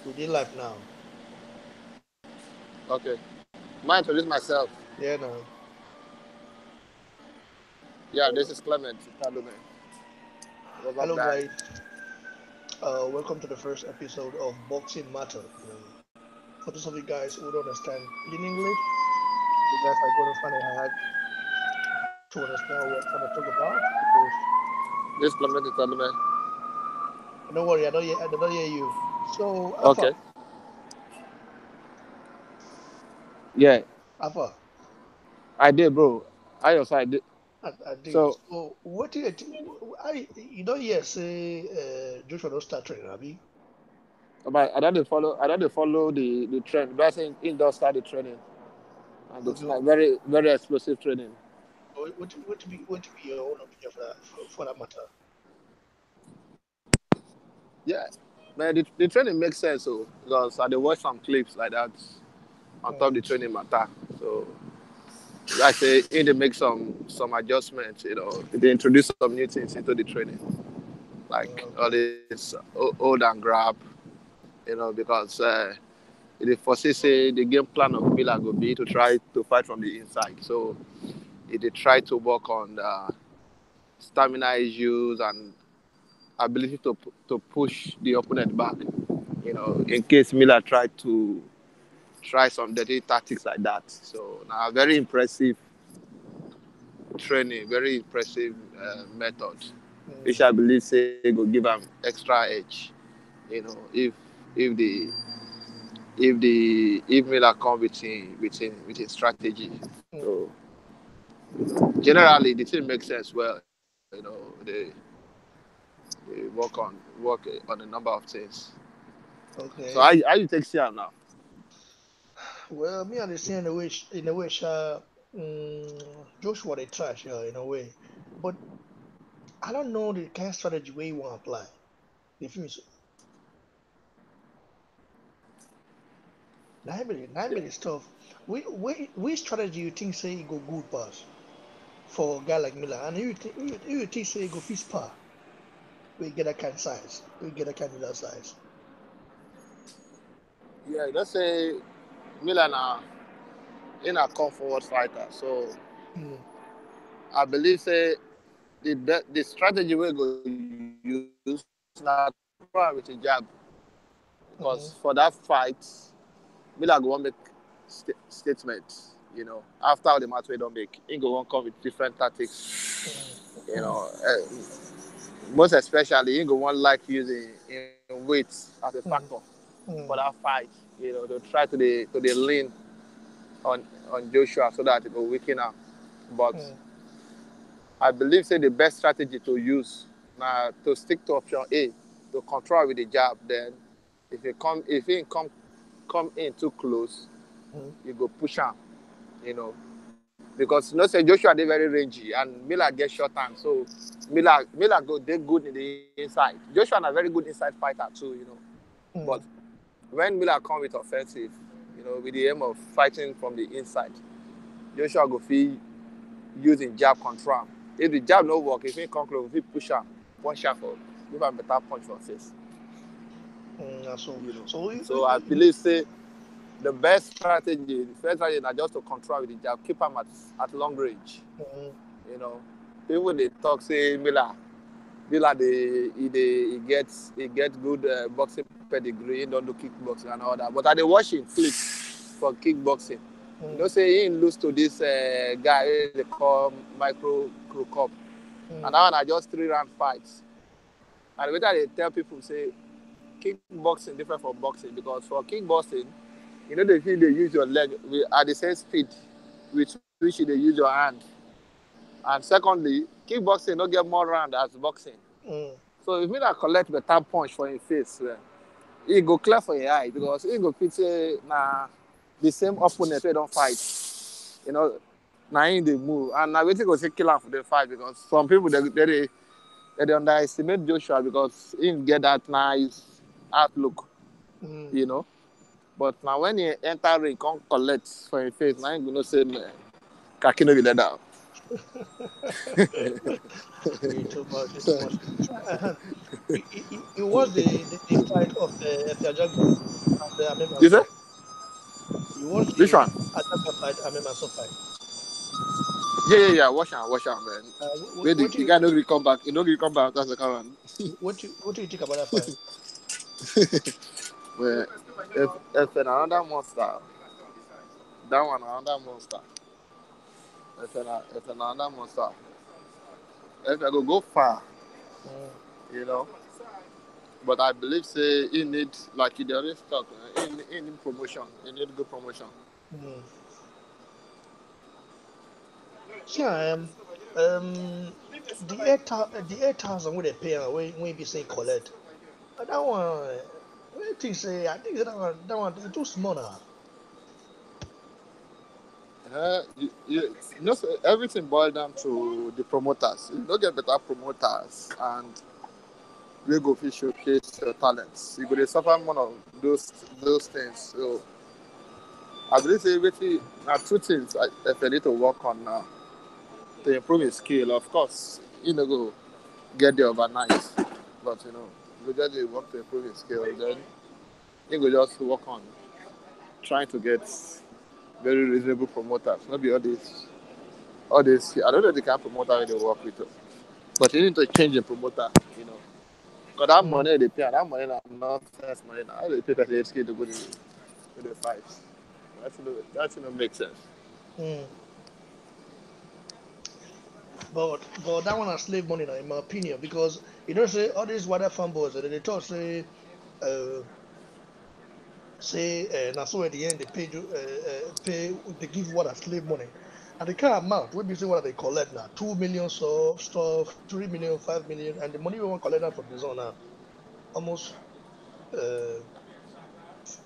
We did live now. Okay. Might introduce myself. Yeah, no. Yeah, this is Clement Italume. What's up, Hello, guys? guys. Welcome to the first episode of Boxing Matter. For those of you guys who don't understand Pidgin English, you guys are going to find it hard to understand what we're trying to talk about because This is Clement Italume. don't worry, I don't hear you. So, Okay. Yeah, Alpha, I did, bro. I also I did. I did. So, So, what do you think? You don't hear say Joshua don't start training, Abi? but I don't follow the trend. But I think he does start the training, and it's Okay, like very very explosive training. what to be your own opinion for that matter? Yeah, man, the training makes sense, so because I did watch some clips like that on top of Mm, the training matter. So, like say, in they make some adjustments. They introduce some new things into the training, like all okay. this hold and grab. Because they foresee say the game plan of Miller will be to try to fight from the inside. So they try to work on stamina issues and ability to push the opponent back. In case Miller tried to try some dirty tactics like that. So now very impressive training, very impressive method, which Mm, I believe say go give them extra edge. If Miller come with his strategy. mm, So generally the thing makes sense. Well, they work on a number of things. So okay. how you take CR now? Well, me understand in a way, Joshua they trash, in a way. But I don't know the kind of strategy where you want to apply. The film is nine minute stuff. Which strategy you think say it go good pass for a guy like Miller, and you think say it go fit par. We get that kind of size. We get that kind of that size. Yeah, let's say Miller now in a come forward fighter. So Mm, I believe say the strategy we go use now to control with a jab because for that mm-hmm, fight Miller go want make statement. After the match we don't make, he go want come with different tactics. mm, You know, most especially he go want like using in weight as a factor mm, for that mm, fight. To try to the lean on Joshua so that it will weaken him. But mm, I believe say the best strategy to use now to stick to option A to control with the jab. Then if he come in too close, mm, you go push him. You know because say Joshua they very rangy and Miller get short hand, so Miller go they good in the inside. Joshua na very good inside fighter too. But mm, when Miller come with offensive, with the aim of fighting from the inside, Joshua go feel using jab control am. If the jab no work, if he come close, if he push am, punch am for give am better punch for face. So I believe say the best strategy, the first strategy na just to control with the jab, keep am at long range. mm, You know, people they talk say Miller he get good boxing pedigree. He don't do kickboxing and all that. But I dey watch him clips for kickboxing. mm, Say he lose to this guy they call Micro Cup, and that mm, one na just 3 round fights. And the way they tell people say kickboxing different from boxing because for kickboxing, they feel they use your leg at the same speed with which you they use your hand. And secondly, kickboxing don't get more round as boxing. mm, So if Miller collect better punch for him face, he go clear for your eye because he go fit say na the same opponent we don't fight. You know, na him dey move and na wetin go say kill am for the fight because some people they underestimate Joshua because he get that nice outlook. mm. You know, but now when he enter ring come collect for him face, na him go know say man, Kaki no be let down. It's too much. It's too much. It was the fight of Ajagba and Amem You say? Anso. It was Which the one? Ajagba fight, Amem Anso fight. Yeah. Wash out, man. What, Where what the you guy don't really come back. He don't really come back. That's the current. what do you think about that fight? Well, if another monster, that one another monster. If another monster. If I go far, Mm, you know. But I believe say he need like he already talk. He need promotion. He need good promotion. mm. See, I am the 8,000 where they pay am when be say collect. That one, what think say? I think that one it too small now. You know, so everything boils down to the promoters. You don't get better promoters, and we go fit showcase your talents. You go dey suffer one of those things. So I believe say everything are two things if you need to work on now to improve his skill. Of course, you know go get there overnight, but you go just dey work to improve his skill. Then you go just work on trying to get very reasonable promoters. Not be all this. I don't know the kind of promoter they work with, but you need to change the promoter. You know, because that Mm, money they pay, that money na nonsense money. Now how they pay person 8K to go to the fight. That make sense. mm. But that one is slave money now, in my opinion, because say all these water fanboys they talk uh na so at the end they pay they give what as slave money. And the kind of amount we be say what they collect now 2 million stuff 3 million 5 million and the money we want collect now from the zone now almost uh,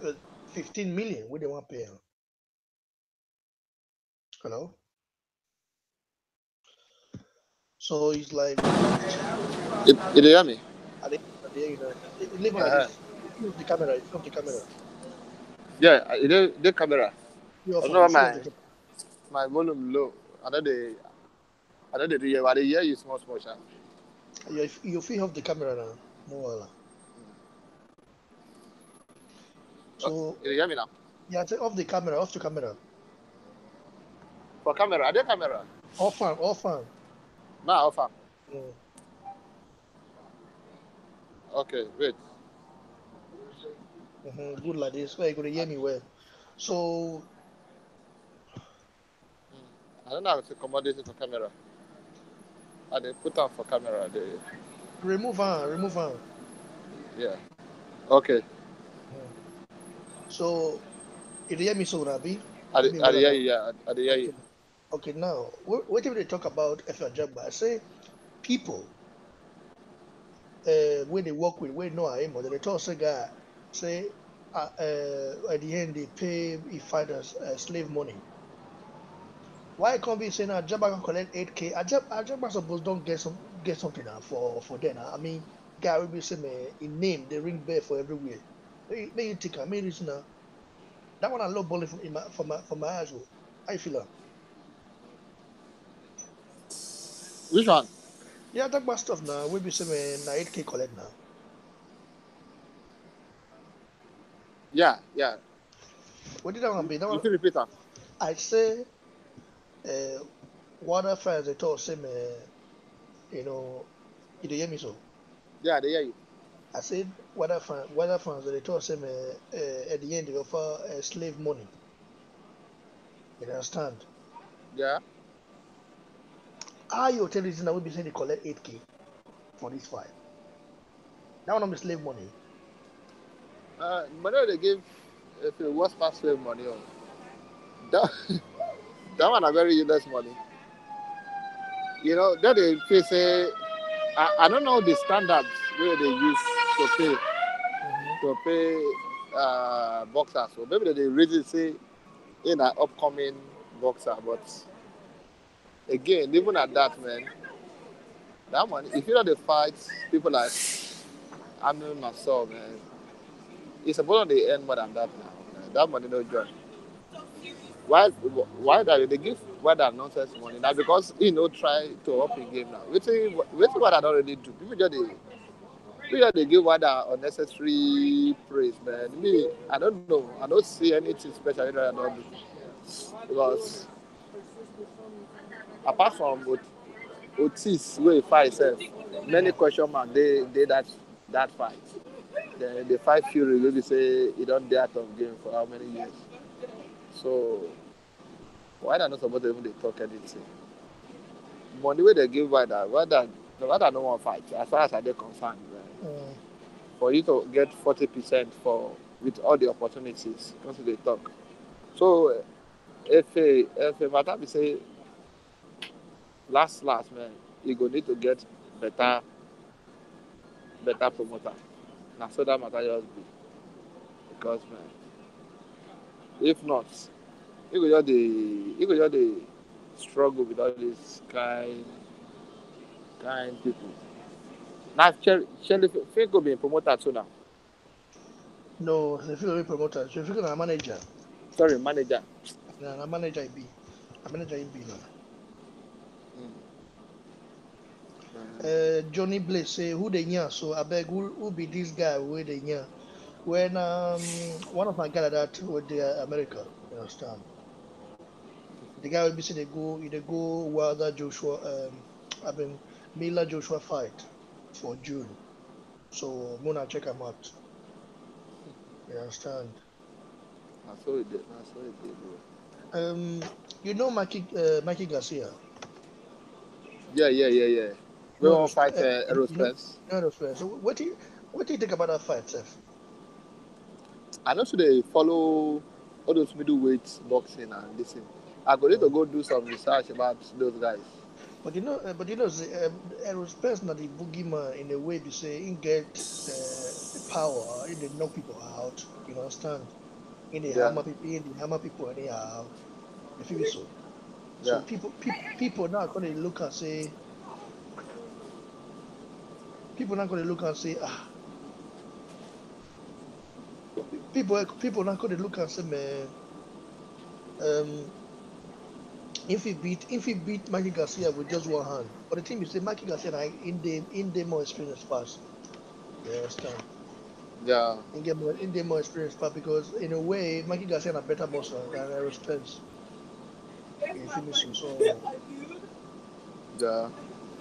uh 15 million we they want pay am. Hello. So it's like what You hear me? are they leave on like Uh-huh. this. You the camera, you off the camera. Yeah, the camera. You I off don't am, know you feel off the my camera. my volume low. I know they hear, but they hear you small, sha. You feel off the camera now. No wahala. So You hear me now? yeah, take off the camera, off the camera. For camera, are there camera? Off am, off am. Now off am. Mm. Okay, wait. Good like this. Where you gonna hear me well. So I don't know how to accommodate for camera. I they put on for camera. remove am. Yeah. Okay. Mhm. So you dey hear me so Rabi? Hear me I well hear now. you. Yeah, I hear you. Okay. Okay, now what if they talk about F Jagba? I say people when they work with when know him or they talk say guy say at the end they pay if fighters slave money. Why can't be saying Ajaba can collect 8K? Ajaba suppose don't get something now for them. I mean, guy will be saying in name they ring bell for everywhere. May you think I mean reason now. That one I love balling for my eyes. Oh. How you feel? Which one? Yeah, talk about stuff now. We be saying na 8K collect now. Yeah. What did that one be? That You one can repeat that. I say uh water fans they talk say you know you dey hear me so. Yeah, they hear you. I said water fans they talk say at the end they offer slave money. You understand? Yeah. How you tell this now we be saying they collect 8K for this fight. That one not be slave money. Money they give if it was past slave money. Oh. That that one a very useless money. That they pay say I don't know the standards where they use to pay Mm-hmm. to pay boxers. So maybe they raise it say in an upcoming boxer, but again, even at that man, that money if you know the fight people like Amil Masol, man, it's supposed to earn more than that now. Man. That money no join. why that they give why that nonsense money now because he no try to up in game now. Wetin what I don't already do. People just they give what that unnecessary praise, man. Me, I don't know. I don't see anything special that I don't do because apart from Otis wey fight sef, many Yeah. question mark dey that fight. Then the fight Fury wey be say he don dey out of game for how many years. So why they not supposed to even dey talk anything? Money wey they give why that no wan fight as far as I dey concerned. Mm. For you to get 40% for with all the opportunities, come to dey talk. So if a matter be say last man, you go need to get better promoter. Na so that matter just be because man, if not, you go just dey struggle with all these kind people. Now Shelly fit go be a promoter too now. No, the feel promoter. So if you're gonna manager, Sorry, manager. na manager I be. A manager I be now. Johnny Blaze say who the nya so I beg who be this guy with the nya when one of my guys that with the America, you understand? The guy will be say they go Wilder Joshua I mean Miller Joshua fight for June. So Mona check him out. You understand? Na so it dey, bro. Um you know Mikey Garcia. Yeah. We No won't fight respect aerospace. no respect. So what do you think about that fight, Seth? I know today follow all those middleweight boxing and this thing. I go need to Mm. go do some research about those guys. Say, aerospace not the boogeyman in a way to say he get power, he they knock people out. You understand? Yeah, In the hammer people anyhow. You feel me so? yeah. So people now gonna look and say people not gonna look and say people not gonna look and say man um if he beat Mikey Garcia with just one hand. But the thing is say Mikey Garcia na in the more experienced pass. You understand? Yeah, In the more experienced pass because in a way Mikey Garcia na better boxer than Errol Spence. You feel me so yeah.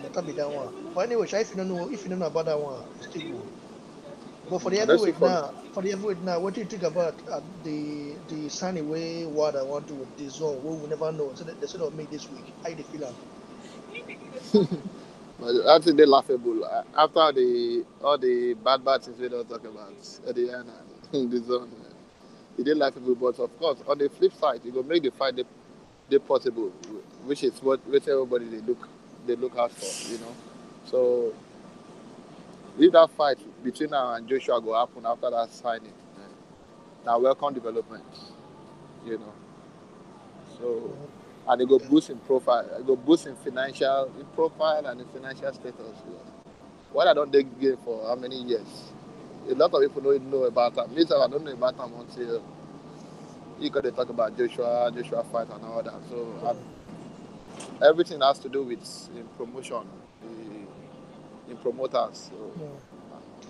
better be that one. But anyway, if you don't know about that one, it's still good. But I don't see follow. for the heavyweight now, what do you think about the sunny way what I want to with this zone? We will never know. So they said of me this week. How you feel am? But that's they laughable. After all the bad things we don't talk about at the end and the zone. It did laughable, but of course, on the flip side, it will make the fight they possible, which is which everybody they look out for, So if that fight between now and Joshua go happen after that signing, now welcome development, you know. So Mhm. and it go Yeah. boost in profile, it go boost in profile and in financial status. What I don't take game for how many years? A lot of people don't know about that. Me, I don't know about them until you got to talk about Joshua fight and all that. So Mm. everything has to do with in promotion, in promoters. So Mm.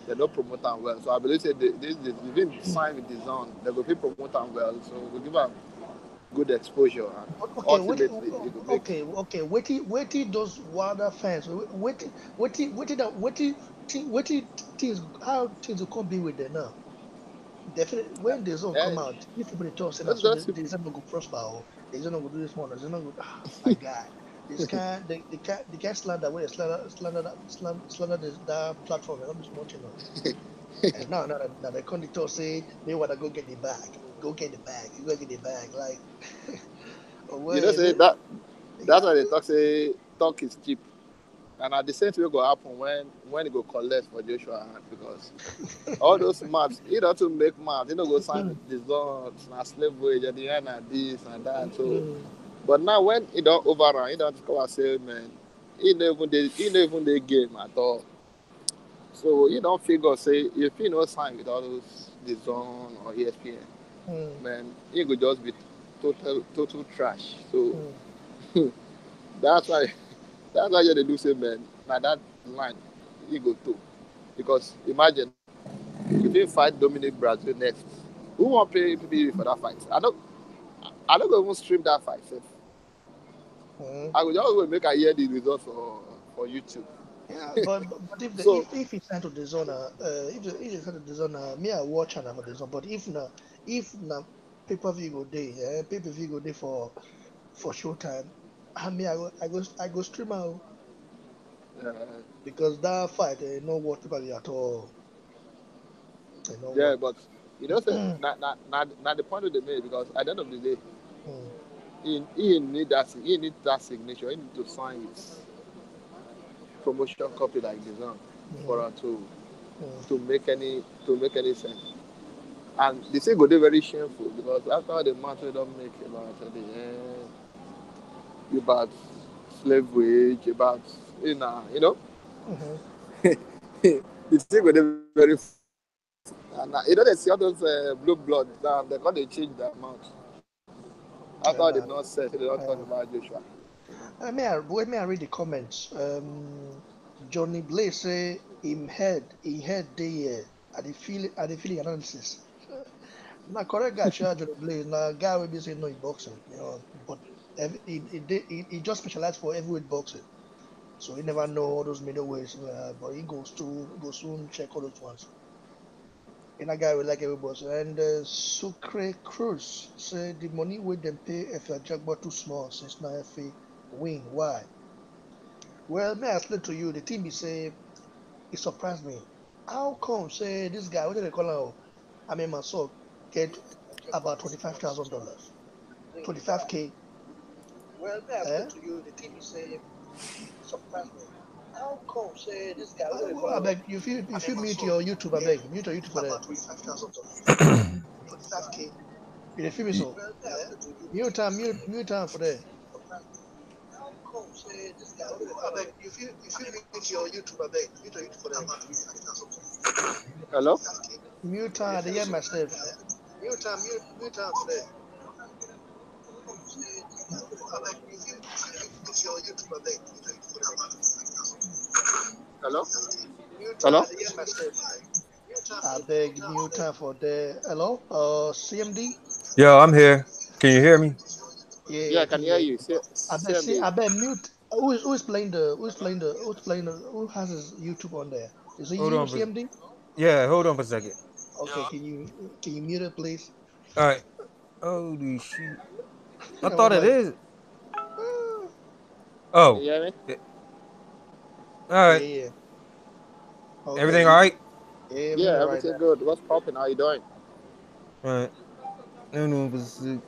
they don't promote them well. So I believe say this even sign with the zone, they go be promote them well. So we give them good exposure and Okay, ultimately it will make okay. Waiting those wilder fans. Waiting things how things will come be with them now. Definitely when the zone eh, come out, if people dey talk say na let's so just the zone no go prosper or the zone no go do this one, the zone no go my guy. This kind the kind slander where they slander that platform, not be small thing now. And now they come to talk say they wanna go get the bag. Go get the bag. You go get the bag. Like oh wait, say that that's yeah. why they talk is cheap. And at the same time, it go happen when it go collect for Joshua hand because all those maths, he don't to make maths, he don't go sign with the zones, na slave wage at the end and this and that. So, but now when he don't overrun, he don't come and say, man, he don't even the game at all. So he don't figure say if he no sign with all those the zone or ESPN, Mm. man, he could just be. total trash. So Mm. that's why yeah, they do say, man, now that line he go to, because imagine if he fight Dominic Brazil next, who won't pay PPV for that fight? I don't go even stream that fight. Sef. Mm. I will just go make I hear the results for YouTube. Yeah, but if the So if it's time to the zone, if it's time to the zone, me I watch and I'm the zone. But if na pay-per-view go day, pay-per-view go day for showtime, I go stream out uh, because that fight no watch pay-per-view at all. No yeah, watch. but say not the point of the made, because at the end of the day, Mm, he need that signature. He need to sign with promotion copy like this one for mm, her mm, to make any sense. And the thing go dey very shameful, because after the match we don't make about the about slave wage, about you know, mhm. the thing go dey very and they see all those blue blood now, they got to change the amount after they Yeah, not set, they don't talk yeah. about Joshua. Let me read the comments. Johnny Blaze say him head there at the feeling analysis. Na correct guy, sure, Johnny Blaze. Na guy will be saying no in boxing, but he just specialized for heavyweight boxing, so he never know all those middleweights. But he go soon check all those ones. And that guy will like everybody. And Sucre Cruz say the money with them pay if your jackpot too small since now if win. Why? Well, may I explain to you, the team be say it surprised me. How come say this guy, what do they call him? I mean my son get about $25,000. 25K. Well, may I explain Eh? to you, the team be say it surprised me. How come say this guy, what do they call him? I beg if you mute your YouTube, I beg. Mute your YouTube for that. $25,000. 25K. You dey feel me so? Mute time for that. How come say this guy? I beg if you mute your YouTube, I beg mute your YouTube for that. Hello? Mute time, I dey hear myself. Mute time for that. I beg if you mute your YouTube, I beg mute your YouTube for that. Hello? Mute time, Hello? I dey hear myself. I beg mute time for the hello, CMD. Yo, I'm here. Can you hear me? Yeah, Yeah, I I can can hear hear. you. I bet see. CMD. I bet mute. Who has his YouTube on there? Is it Hold you, on for CMD? yeah, hold on for a second. Okay, can you mute it, please? All right. Holy shoot. I I was thought it like, is. ah, Can Oh. you hear me? eh, All right. yeah, yeah. Okay, Everything all right? yeah, everything Yeah, all right everything now. good. What's popping? How you doing? All right. No, no, for sick.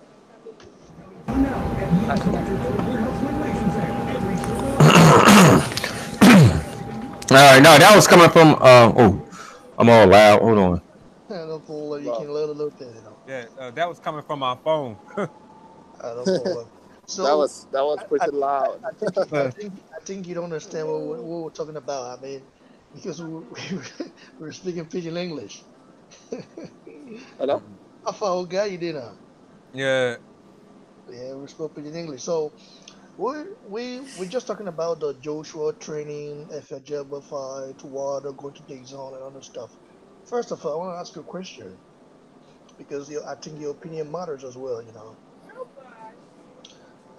All right, no, that was coming from oh, I'm all loud. Hold on. No problem. You Well, can let a little bit. Yeah, that was coming from my phone. No problem. that So was that was I, pretty I, loud. I think I think you don't understand what we're talking about. I mean, because we're speaking pidgin English. Hello? How far old guy you did now? Yeah. Yeah, we spoke pidgin English. So we're just talking about the Joshua training, FJ fight, water, going to the zone and other stuff. First of all, I want to ask you a question because I think your opinion matters as well.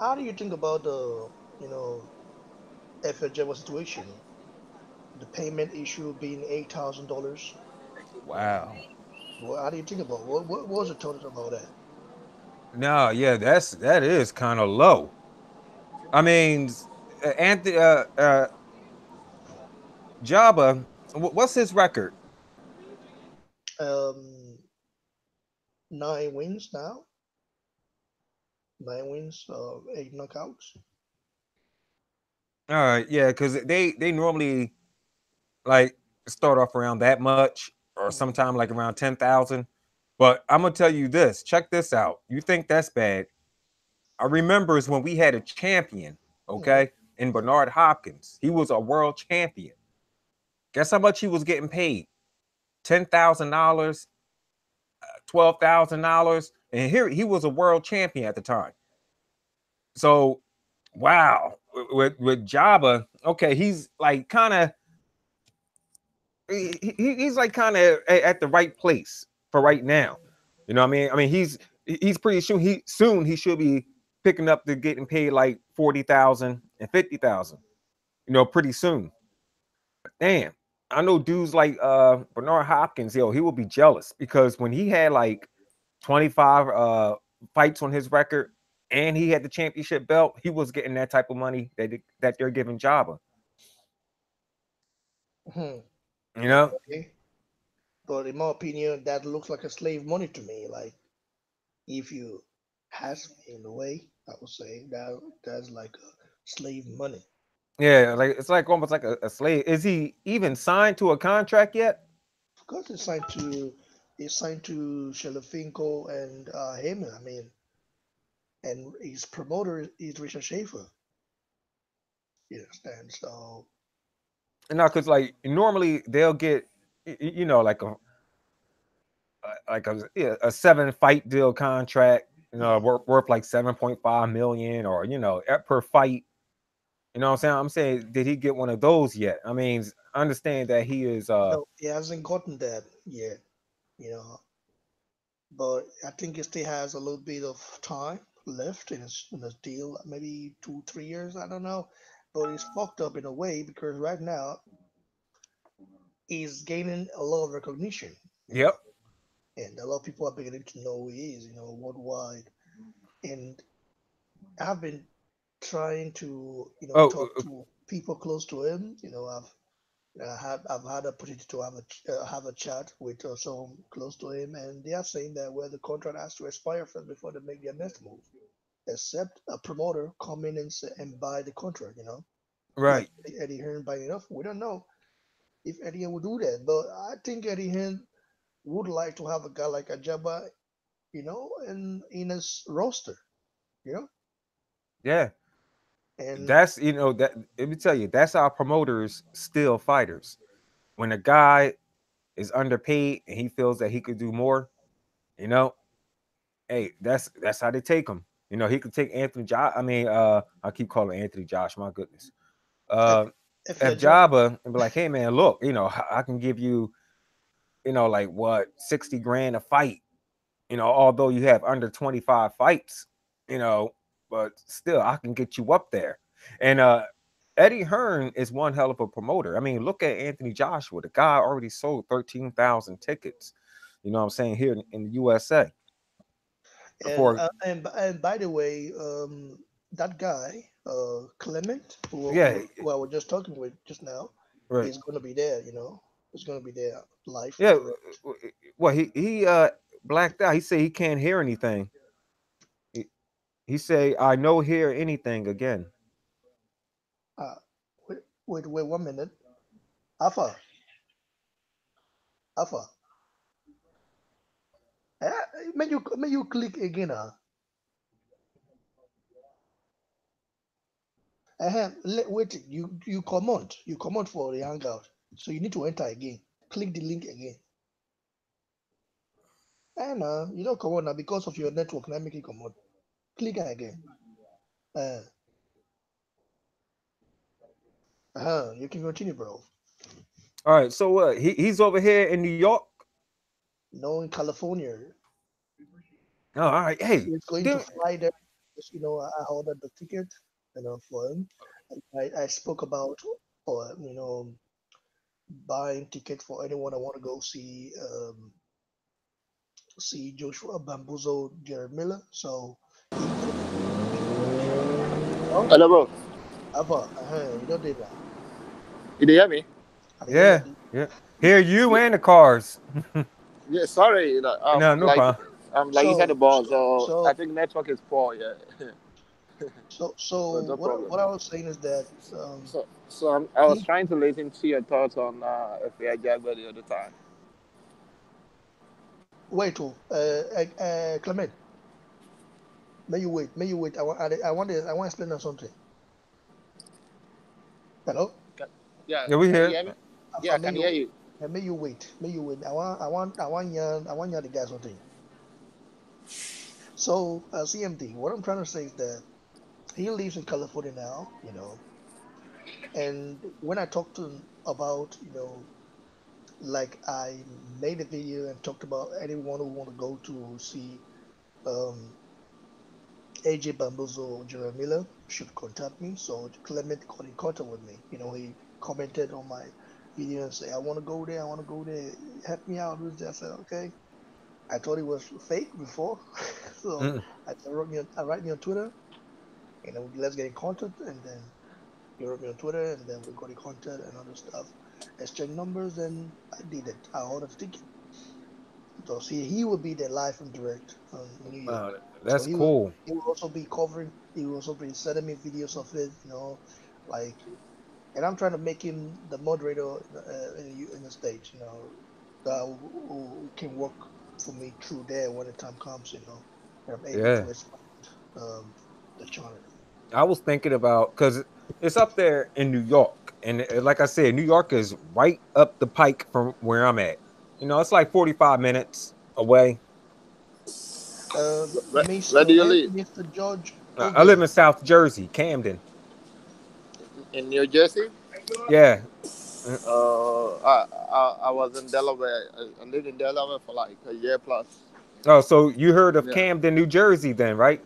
How do you think about the FJ situation, the payment issue being $8,000? Wow. How do you think about what was your thoughts about that? No, yeah, that is kind of low. I mean, Anthony Jabba, what's his record? Um, 9 wins now, 9 wins, 8 knockouts. All right, yeah, because they normally like start off around that much, or Mm, sometime like around 10,000. But I'm gonna tell you this. Check this out. You think that's bad? I remembers when we had a champion, mm, okay, in Bernard Hopkins. He was a world champion. Guess how much he was getting paid? $10,000, $12,000. and here he was a world champion at the time. So, wow, with Jabba, okay, he's like kind of he's like kind of at the right place for right now. You know what I mean? I mean, he's pretty soon he should be picking up to getting paid like 40,000 and 50,000. You know, pretty soon. Damn, I know dudes like Bernard Hopkins. Yo, he will be jealous because when he had like 25 fights on his record and he had the championship belt, he was getting that type of money that they're giving Jabba. You know? Okay. But in my opinion, that looks like a slave money to me. Like if you ask me in a way, I would say that's like a slave money. Yeah, like it's like almost like a slave. Is he even signed to a contract yet? Of course, it's signed to Shelefinko and Heyman. I mean, and his promoter is Richard Schaefer. You understand? So No, because like normally they'll get you know like a 7 fight deal contract, you know, mhm. worth like 7.5 million or you know per fight. You know what I'm saying? I'm saying, did he get one of those yet? I mean, understand that he is No, he hasn't gotten that yet. You know, but I think he still has a little bit of time left in his deal, maybe 2 3 years. I don't know, but he's fucked up in a way because right now he's gaining a lot of recognition. You yep. know, and a lot of people are beginning to know who he is. You know, worldwide. And I've been trying to Oh, talk to people close to him. I've had the opportunity to have a chat with someone close to him, and they are saying that the contract has to expire first before they make their next move, except a promoter come in and buy the contract. Like right. Eddie Hearn buying it off. We don't know if Eddie Hearn would do that, but I think Eddie Hearn would like to have a guy like Ajaba, in his roster, you know, Yeah. and That's that let me tell you, that's how promoters steal fighters. When a guy is underpaid and he feels that he could do more, you know, hey, that's how they take him. You know, he could take Anthony Josh. I mean, I keep calling Anthony Josh, my goodness. if Uh if F your job, Jabba and be like, hey man, look, I can give you, like what, 60 grand a fight, although you have under 25 fights, you know, but still I can get you up there. And Eddie Hearn is one hell of a promoter. I mean, look at Anthony Joshua. The guy already sold 13,000 tickets. You know what I'm saying, here in the USA. and For and by the way, that guy, Clement, yeah, who I was just talking with just now, right. is going to be there. He's going to be there live and Yeah, direct. well he blacked out. He said he can't hear anything. He, he say I no hear anything again. Uh, wait 1 minute. Alpha, Alpha. May you click again? Wait. You comment for the hangout. So you need to enter again. Click the link again. And you don't come on now because of your network. Now make it come on. Click again. Uh, you can continue, bro. All right, so what? He's over here in New York. No, in California, Oh, all right. Hey, he's going to dude. fly there. Just, I ordered the ticket, for him. I spoke about, buying ticket for anyone I want to go see Joshua Bambuzo, Jared Miller. So he's gonna be watching. Oh, Hello, bro. Ava, you don't do that. You dey hear me? I hear you. Yeah, yeah. Here you and the cars. Yeah, sorry. No, no Like problem. I'm like inside So the ball, so so I so think network is poor. Yeah, so but no what problem. what I was saying is that I was he trying to listen to your thoughts on FAI Jaguar the other time. wait Clement, may you wait. I want to explain on something. Hello, Yeah, Yeah, we can you here. hear me? Yeah, Alpha, I can hear you. may you wait. I want the guy something. So, CMD, what I'm trying to say is that he lives in California now, and when I talked to him about, like I made a video and talked about anyone who want to go to see um, AJ Bambuzo or Jeremy Miller should contact me. So Clement got in contact with me. He commented on my video and say, I want to go there, I want to go there, help me out. Who's there? I said, okay. I thought it was fake before. So Mm. I write me on Twitter, let's get in contact, and then he wrote me on Twitter, and then we got in contact and other stuff, exchange numbers, and I did it. I ordered the ticket. So see, he will be there live and direct on New York. Uh, So that's cool. he will also be covering. He will also be sending me videos of it. Like, and I'm trying to make him the moderator in the stage. That who can work for me through there when the time comes. And I'm able Yeah. to expand the channel. I was thinking about because it's up there in New York, and like I said, New York is right up the pike from where I'm at. It's like 45 minutes away. Where do you Mr. live? Mr. George I live Oge. in South Jersey, Camden. In New Jersey? Yeah. Uh, I was in Delaware. I lived in Delaware for like a year plus. Oh, so you heard of Yeah, Camden, New Jersey, then, right?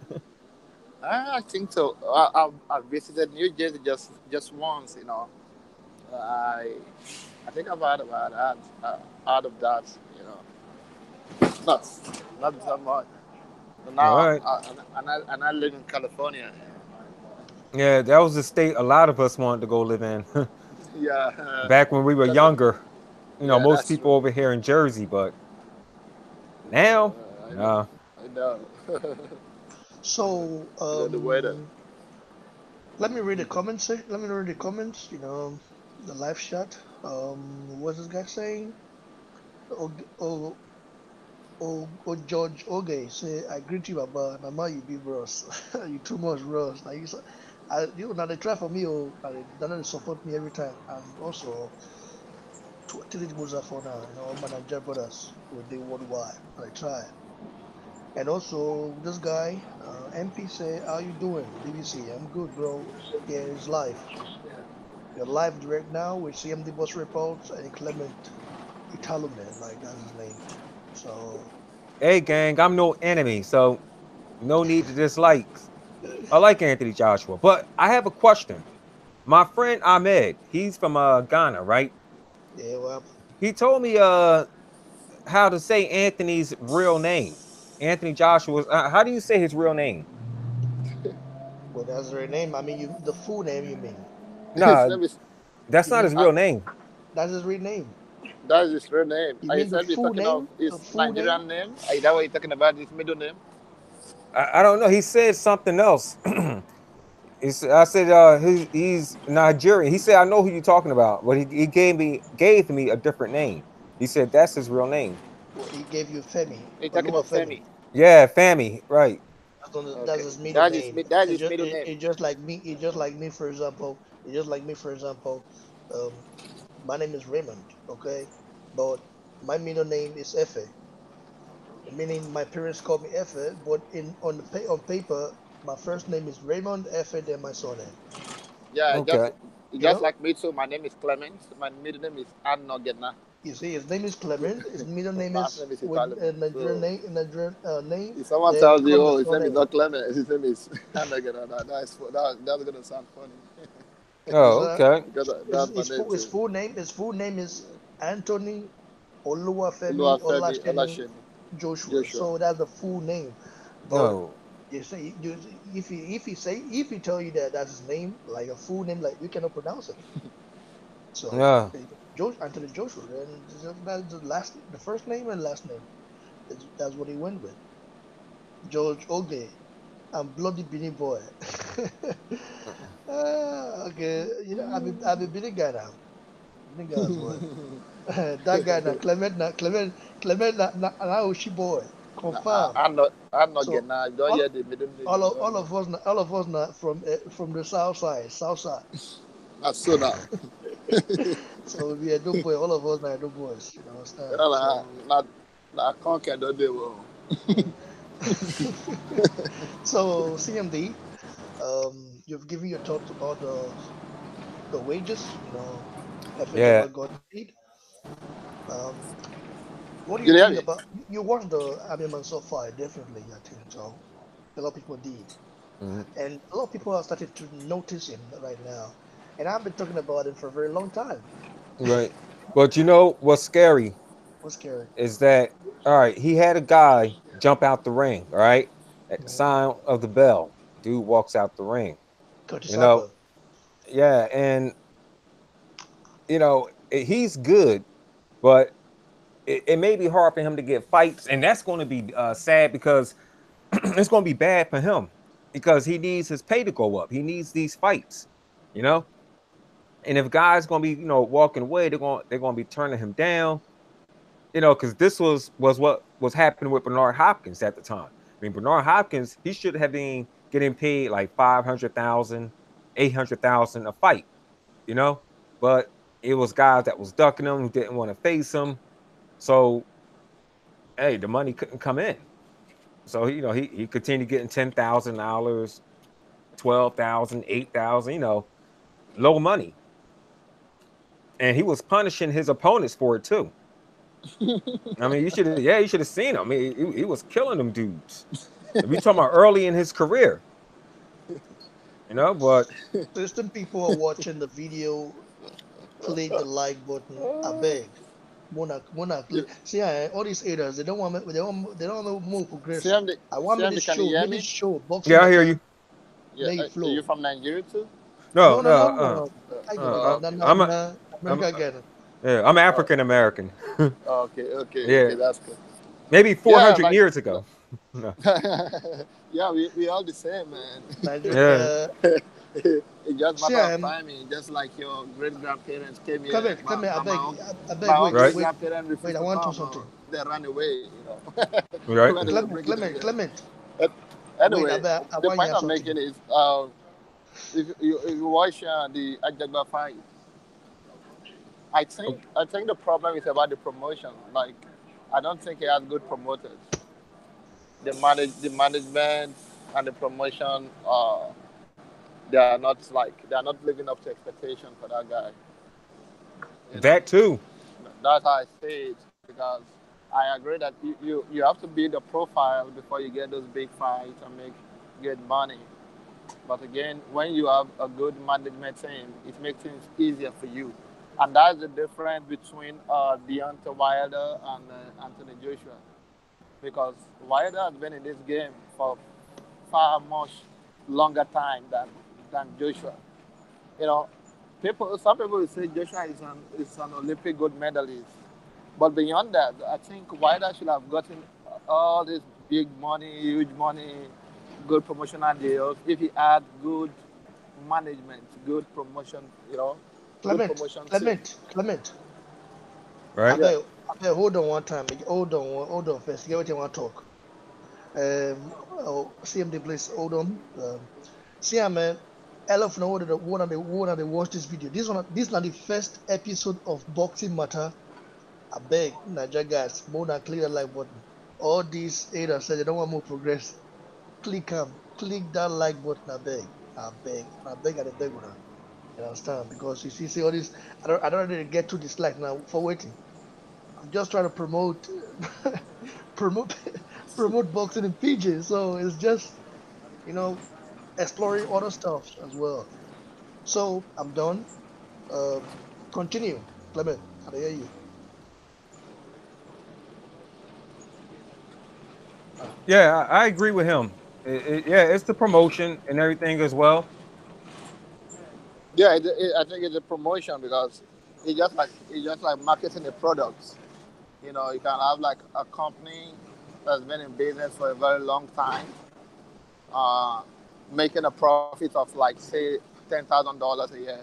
I think so. I visited New Jersey just once. I I think I've heard about that. Out of that, not not that much. So All now right. and I live in California. Yeah, that was the state a lot of us wanted to go live in Yeah, back when we were that's a, younger. yeah, Most that's people true. over here in Jersey, but now, I know, nah. I know. So The weather. let me read the comments. Let me read the comments. The live chat. What's this guy saying? Oh, oh, George Oge say, I greet you, Baba. Mama, you be bros. You too much bros. Like now they try for me. They don't support me every time. And also, till it moves for now. All my Niger brothers with the worldwide. I try. And also, this guy, MP say, how you doing? BBC, I'm good, bro. Yeah, it's live. You're live direct now with CMD Bus Reports and Clement Italume, like that's his name. So, Hey, gang, I'm no enemy, so no need to dislike. I like Anthony Joshua, but I have a question. My friend Ahmed, he's from Ghana, right? yeah, well, He told me how to say Anthony's real name. Anthony Joshua. How do you say his real name? that's their name. I mean, the full name, you mean? His Nah, name is that's You not mean his uh, real name. that's his real name? that's his real name. You I mean the said we're full talking of name? The his full name? Nigerian name. Is that what you're talking about? His middle name? I don't know. He said something else. I said he's Nigerian. He said I know who you're talking about, but he gave me a different name. He said that's his real name. Well, he gave you Femi, You're talking Olua of Femi. Yeah, Fami, right? That's Okay, his middle name. that's his middle name. It just like me. It just like me, for example. It just like me, for example. Um, my name is Raymond. Okay, but my middle name is Efe, meaning my parents call me Efe. But on paper, my first name is Raymond Efe, then my surname. Yeah, Okay. You just know, like me too. My name is Clement. My middle name is Anogena. you see, his name is Clement. His middle name Last is name is with Italume. So Nigerian name. if someone Then tells you, come the oh, his name is surname. not Clement, his name is Anogena, that's gonna sound funny Is Oh, okay. because that's my name his too. full name is Anthony Oluwafemi Oluwafemi Olasheni Olasheni Joshua. Joshua. So that's the full name. But No. you say if he tell you that that's his name, like a full name, like you cannot pronounce it. So Yeah. Josh Anthony Joshua, then that's the first name and last name. That's what he went with. George Oge. I'm bloody Beanie boy. Okay, I'm a Beanie guy now. Beanie guy boy. That guy now, Clement now she boy. Confirm. I'm not So getting now. Don't all hear the middle name. You don't know. all of us now from the south side. That's so now. So we are no boy. All of us now are no boys. You You understand? know, So not conquer don't they well. So CMD, you've given your thoughts about the wages. Have you Yeah. ever got paid? Um, what do you You hear think me? about you watched the Abiman so far? Definitely, I think so. A lot of people did, Mhm. and a lot of people are starting to notice him right now. And I've been talking about him for a very long time. Right. But you know what's scary What's scary? is that all right, he had a guy jump out the ring, all right? At the Mhm. sign of the bell, dude walks out the ring. You know, Casala. yeah, and he's good, but it may be hard for him to get fights, and that's going to be sad because it's going to be bad for him because he needs his pay to go up. He needs these fights, you know. And if guys going to be walking away, they're going to be turning him down, because this was what was happening with Bernard Hopkins at the time. I mean, Bernard Hopkins, he should have been getting paid like 500,000, 800,000 a fight, you know, but it was guys that was ducking him who didn't want to face him. So hey, the money couldn't come in. So he continued getting $10,000, 12,000, 8,000, low money, and he was punishing his opponents for it too. I mean, you should have seen him. I mean, he was killing them dudes. And we talking about early in his career, but Certain people are watching the video. Click the like button. I beg. Mona, You, click. See, all these haters, they don't want me more progress. I want me CMD, this can you show, hear make this me? show, boxing yeah, I hear matter, you. Yeah, make it are you flow. from Nigeria too? No, No, no, no, no, no. I go uh, na Okay, na I'm a, na I'm, America again. yeah, I'm oh, African American. okay, okay, Yeah, okay, that's good. maybe Yeah, 400 years ago. No. yeah, we all the same, man. Yeah, Nigeria. It's just See, matter of timing, just like your great grandparents came here, Clement, I but beg, I my beg, own wait, great right, wait, grandparents wait. refused I to want to come. something. They ran away. right. When they were bringing them here. Clement. But Wait, anyway, I the want you point to I'm something. making is, if you watch the Ajagba fight, I think the problem is about the promotion. Like, I don't think he has good promoters. The management and the promotion. They are not living up to expectation for that guy. You know, That too. that's how I say it because I agree that you have to build a profile before you get those big fights and make good money. But again, when you have a good management team, it makes things easier for you. And that's the difference between Deontay Wilder and Anthony Joshua. Because Wilder has been in this game for far much longer time than Joshua. You know, some people will say Joshua is an Olympic gold medalist, but beyond that, I think Wilder should have gotten all this big money, huge money, good promotional deals if he had good management, good promotion, good promotion team. Clement. I Right. Yeah, beg, hold on one time. Hold on first. Get what you want to talk. CMD, please hold on. See, man. Elf know one of the watch this video. This is not the first episode of Boxing Matter. I beg, Nigeria guys, more than click the like button. All these haters say they don't want more progress. Click that like button. I beg, and I beg una. You understand? Because you see all this. I don't really get to this like now for waiting. I'm just trying to promote, promote, promote boxing in Pidgin. So it's just you know exploring other stuff as well. So I'm done. Continue, Clement. I hear you. Yeah, I agree with him. Yeah, it's the promotion and everything as well. yeah. I think it's a promotion because it's just like marketing a product. You can have like a company that's been in business for a very long time, uh, making a profit of like say $10,000 a year,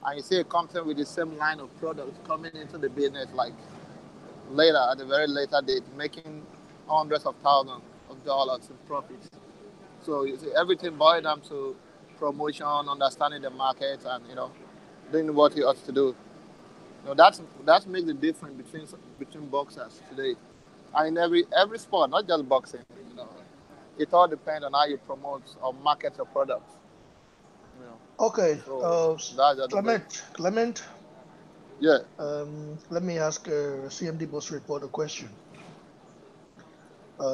and you see a company with the same line of products coming into the business like later at a very later date, making hundreds of thousands of dollars in profits. So you see everything boiled down to promotion, understanding the market, and doing what you ought to do. That makes the difference between boxers today, and in every sport, not just boxing. it all depends on how you promote or market your products. You know, Okay, so that's the way. Clement, Yeah, let me ask CMD boss report a question.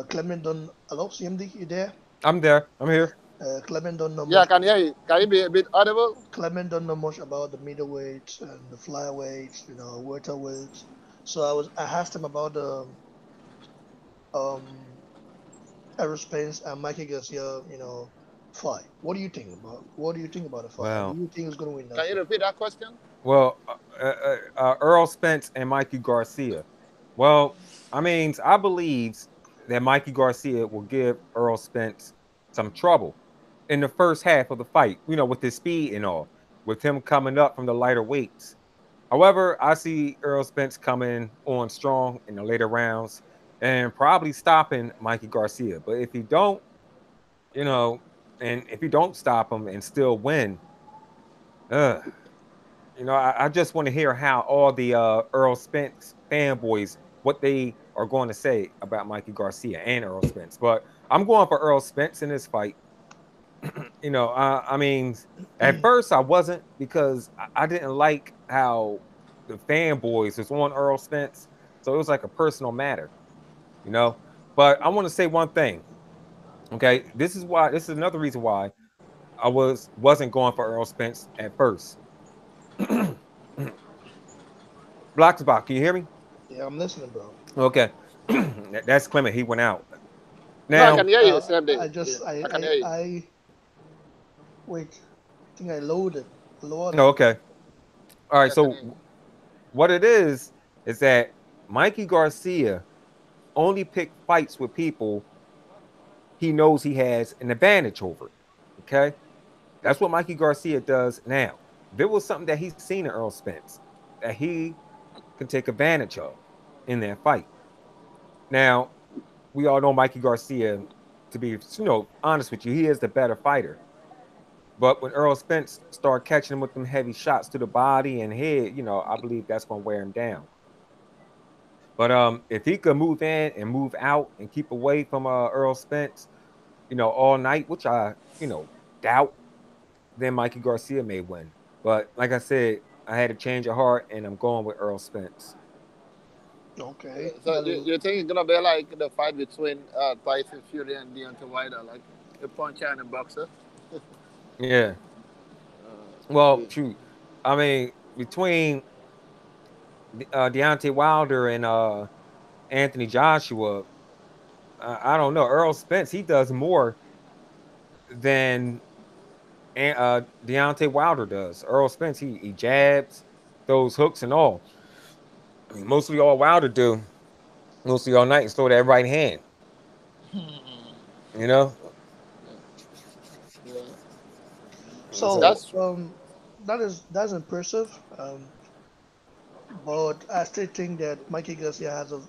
Clement don't, hello, CMD, you there? I'm there. I'm here. Clement don't know yeah, I much. can hear you. Can you be a bit audible? Clement don't know much about the middleweights and the flyweights, welterweights. So I asked him about the um aerospace and Mikey Garcia, fight. What do you think about the fight? And do Well, you think he's gonna win that Can you fight? repeat that question? well, Earl Spence and Mikey Garcia. Well, I believe that Mikey Garcia will give Earl Spence some trouble in the first half of the fight. With his speed and all, with him coming up from the lighter weights. However, I see Earl Spence coming on strong in the later rounds and probably stopping Mikey Garcia. But if he don't, you know, and if you don't stop him and still win, uh, I just want to hear how all the Earl Spence fanboys what they are going to say about Mikey Garcia and Earl Spence. But I'm going for Earl Spence in this fight. At first I wasn't because I didn't like how the fanboys was on Earl Spence, so it was like a personal matter, you know. But I want to say one thing. Okay, this is why. This is another reason why I wasn't going for Earl Spence at first. Block, can you hear me? Yeah, I'm listening, bro. Okay, that's Clement. He went out. No, I Now, can hear you. Same I day. Yeah, just I can hear you. I wait. I think I lowered oh, it. okay, all right. Yeah, I can hear So you. what it is that Mikey Garcia only pick fights with people he knows he has an advantage over. Okay, that's what Mikey Garcia does now. If it was something that he's seen in Earl Spence that he can take advantage of in that fight. Now, we all know Mikey Garcia to be, honest with you, he is the better fighter. But when Earl Spence started catching him with them heavy shots to the body and head, I believe that's going to wear him down. But if he could move in and move out and keep away from Earl Spence, all night, which I, doubt, then Mikey Garcia may win. But like I said, I had a change of heart and I'm going with Earl Spence. Okay, So you think it's gonna be like the fight between Tyson Fury and Deontay Wilder, like a puncher and a boxer? Yeah. Yeah. Well, shoot. Between Deontay Wilder and Anthony Joshua, I don't know. Earl Spence, he does more than Deontay Wilder does. Earl Spence, he jabs, throws hooks and all. Mostly all Wilder do, mostly all night, is throw that right hand. You know? Yeah. so That's that's impressive. But I still think that Mikey Garcia has a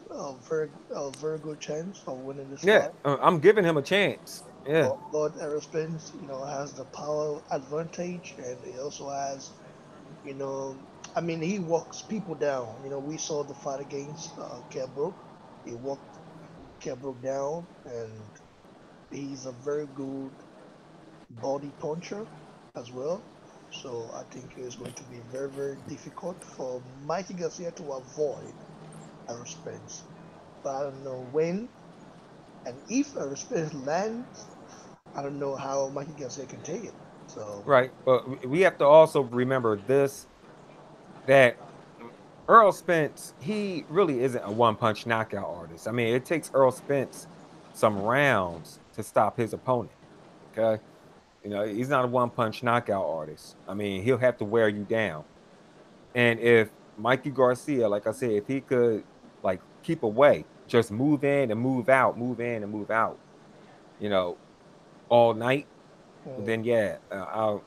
very good chance of winning this Yeah, fight. I'm giving him a chance. Yeah. But Aerospin, has the power advantage, and he also has, you know, I mean, he walks people down. We saw the fight against Kerbrook. He walked Kerbrook down, and he's a very good body puncher as well. So I think it's going to be very, very difficult for Mikey Garcia to avoid Aerospin. But I don't know when and if Aerospin lands. I don't know how Mikey Garcia can take it. So Right. But we have to also remember this that Earl Spence, he really isn't a one punch knockout artist. It takes Earl Spence some rounds to stop his opponent. Okay. He's not a one punch knockout artist. He'll have to wear you down. And if Mikey Garcia, like I said, if he could like keep away, just move in and move out, move in and move out, you know, all night, mm. then yeah,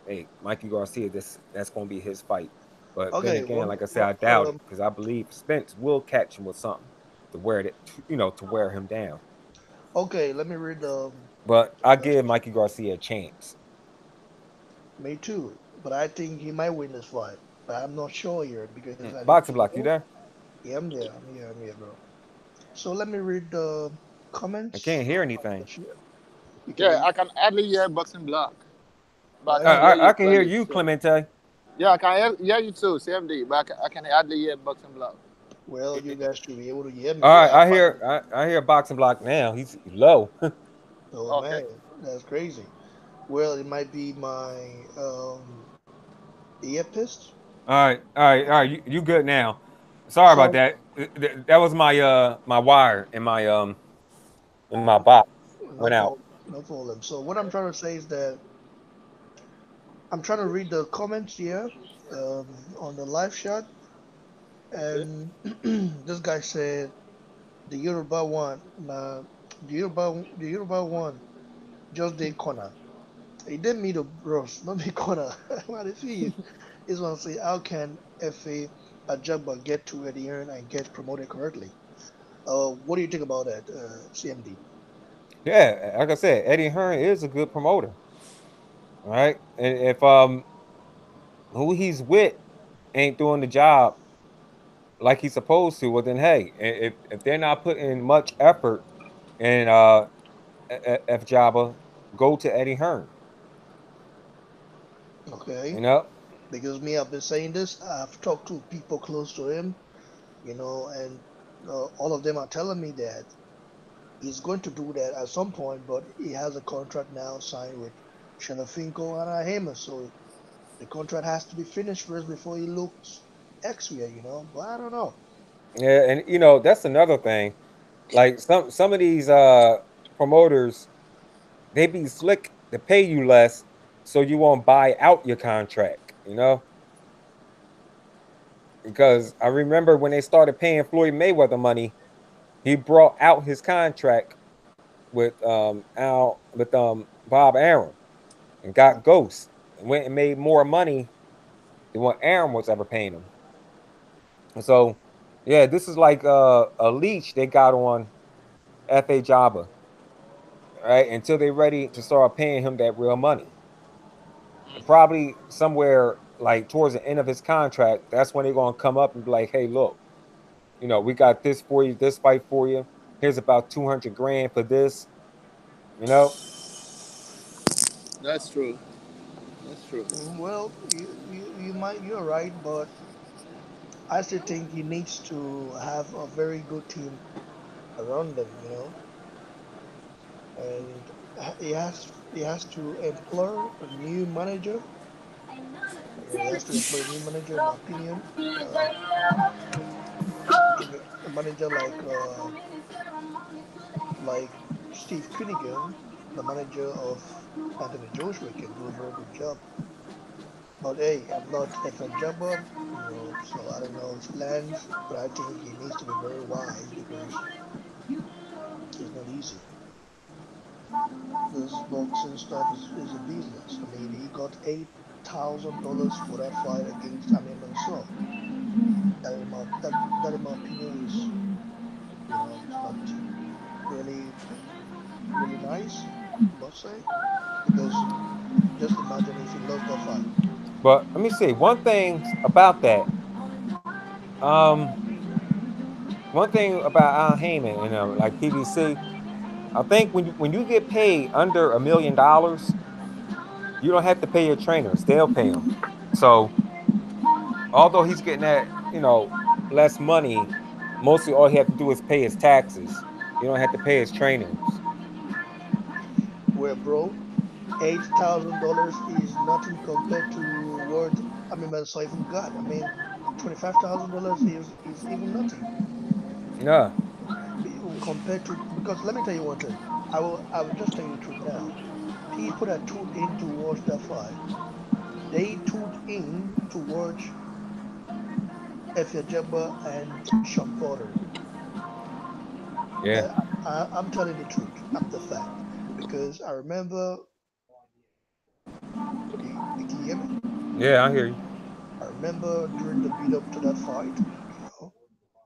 hey, Mikey Garcia, that's gonna be his fight. But then Okay, again, one, like I said, one I doubt it because I believe Spence will catch him with something to wear it, to wear him down. okay, let me read But the I give message. Mikey Garcia a chance. Me too, but I think he might win this fight. But I'm not sure yet because I need to Boxer Block, you know. there? Yeah, I'm there. I'm here, bro. So let me read the I comments. can't hear anything. You can Yeah, hear me? I can hardly hear boxing block, but I Why can not? hear I you can hear clearly. you, So, Clemente. yeah, I can hear you too, CMD, but I can hardly hear boxing block. Well, you guys should be able to hear me All because right, I find. I hear boxing block now. He's low. Oh Okay. man, that's crazy. Well, it might be my earpiece. You good now? Sorry about So that. That was my my wire in my box no went out. problem, no problem. So what I'm trying to say is that I'm trying to read the comments here on the live chat, Okay. and this guy said the Yoruba one, the Yoruba one just did corner. He didn't meet a bros, not be corner. What is he? This one say, how can FA Ajagba get to adhere and get promoted correctly? What do you think about that, CMD? Yeah, like I said, Eddie Hearn is a good promoter. All right, and if who he's with ain't doing the job like he's supposed to, well then hey, if they're not putting much effort in F Jabba, go to Eddie Hearn. Okay, You know, because me, I've been saying this. I've talked to people close to him, and all of them are telling me that he's going to do that at some point, but he has a contract now signed with Shelafinko and Ahema, so the contract has to be finished first before he looks extra. But I don't know. yeah, and that's another thing. Like some of these promoters, they be slick to pay you less, so you won't buy out your contract. Because I remember when they started paying Floyd Mayweather money, he brought out his contract with Bob Arum and got Ghost and went and made more money than what Arum was ever paying him. And so, yeah, this is like a leech they got on Fa Jabba, right? Until they're ready to start paying him that real money. And probably somewhere like towards the end of his contract, that's when they're gonna come up and be like, "Hey, look, we got this for you, this fight for you. Here's about 200 grand for this." You know, That's true. That's true. Well, you're right, but I still think he needs to have a very good team around them, and he has to employ a new manager. He has to employ a new manager, in my opinion. Uh, maybe a manager like Steve Cunningham, the manager of Anthony Joshua, can do a very good job. But hey, I'm not FA Jabba, so I don't know his plans. But I think he needs to be very wise because it's not easy. This boxing stuff is a business. I mean, he got $8,000 for that fight against Amir Mansour. That in my opinion is not really really nice. I must say, because just imagine if he lost that fight. but let me see one thing about that. Um, One thing about Al Heyman and like PBC, I think when you get paid under $1 million, you don't have to pay your trainers; they'll pay them. So although he's getting that less money, mostly all he have to do is pay his taxes. You don't have to pay his trainers. Where bro, $8,000 is nothing compared to what Amir Mansour even got. I mean, $25,000 is even nothing. Yeah, Compared to, because let me tell you one thing. I will just tell you the truth now. People that tuned in to watch that fight, they tuned in to watch Efia Jabba and Sean Porter. yeah, I'm telling the truth. I'm the fact. Because I remember, can you hear me? yeah. I hear you. I remember during the build up to that fight,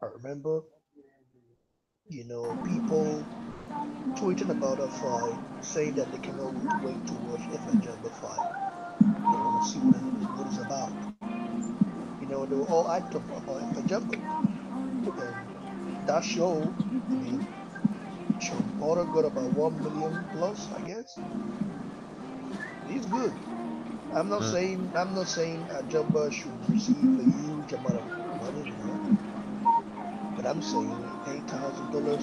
I remember, people tweeting about that fight, saying that they cannot wait to watch Efia Jabba fight. They want to see what it's about. They were all hyped up about Fajamba. And that show, I mean, Sean Porter got about 1 million plus, I guess. He's good. Mm. I'm not saying Ajamba should receive a huge amount of money, no. But I'm saying $8,000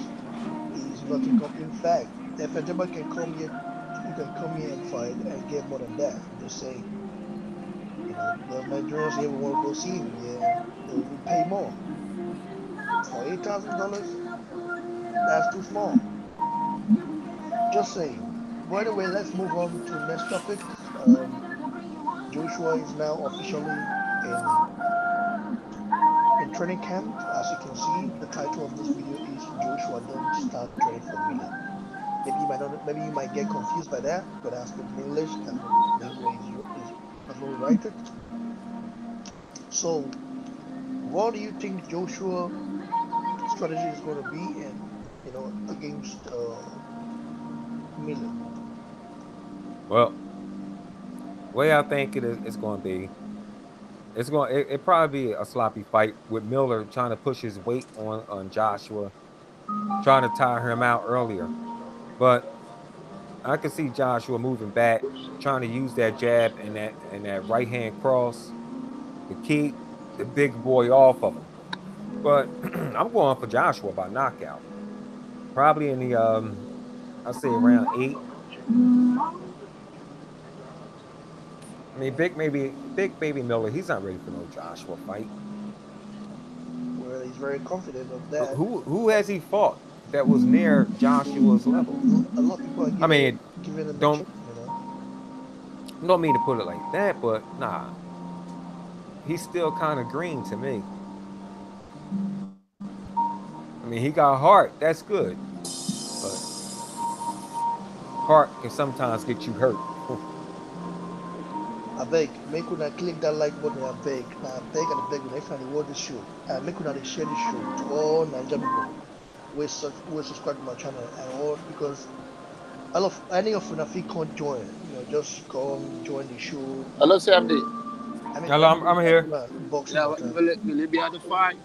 is nothing. In fact, if Ajamba can come here, you can come here and fight and get more than that. I'm just saying, the Nigerians here will want to go see him. Yeah, they will pay more for $8,000. That's too small. Just saying. But anyway, let's move on to next topic. Um, Joshua is now officially in training camp. As you can see, the title of this video is Joshua don't start training for Miller. Maybe you might not, maybe you might get confused by that, but I speak in English. This way is that's what we write it. So, what do you think Joshua strategy is going to be, and against Miller? Well, way I think it's going to be, it probably be a sloppy fight with Miller trying to push his weight on Joshua, trying to tire him out earlier. But I can see Joshua moving back, trying to use that jab and that right hand cross to keep the big boy off of him. But I'm going for Joshua by knockout. Probably in the I'll say around 8. I mean, big baby Miller, he's not ready for no Joshua fight. Well, he's very confident of that. Who has he fought that was near Joshua's level? A lot of people are I mean, giving him a don't chance. don't mean to put it like that, but nah, he's still kind of green to me. I mean, he got heart, that's good, but heart can sometimes get you hurt. I beg, make una click that like button. I beg, now I beg and I beg. If I watch this show, and make una share this show to all Naija people. We subscribe to my channel and all, because all of any of una fit can't join. Just come join the show. Hello, CMD. I mean, Hello, I'm here. boxing Yeah, matter. will you be at the fight?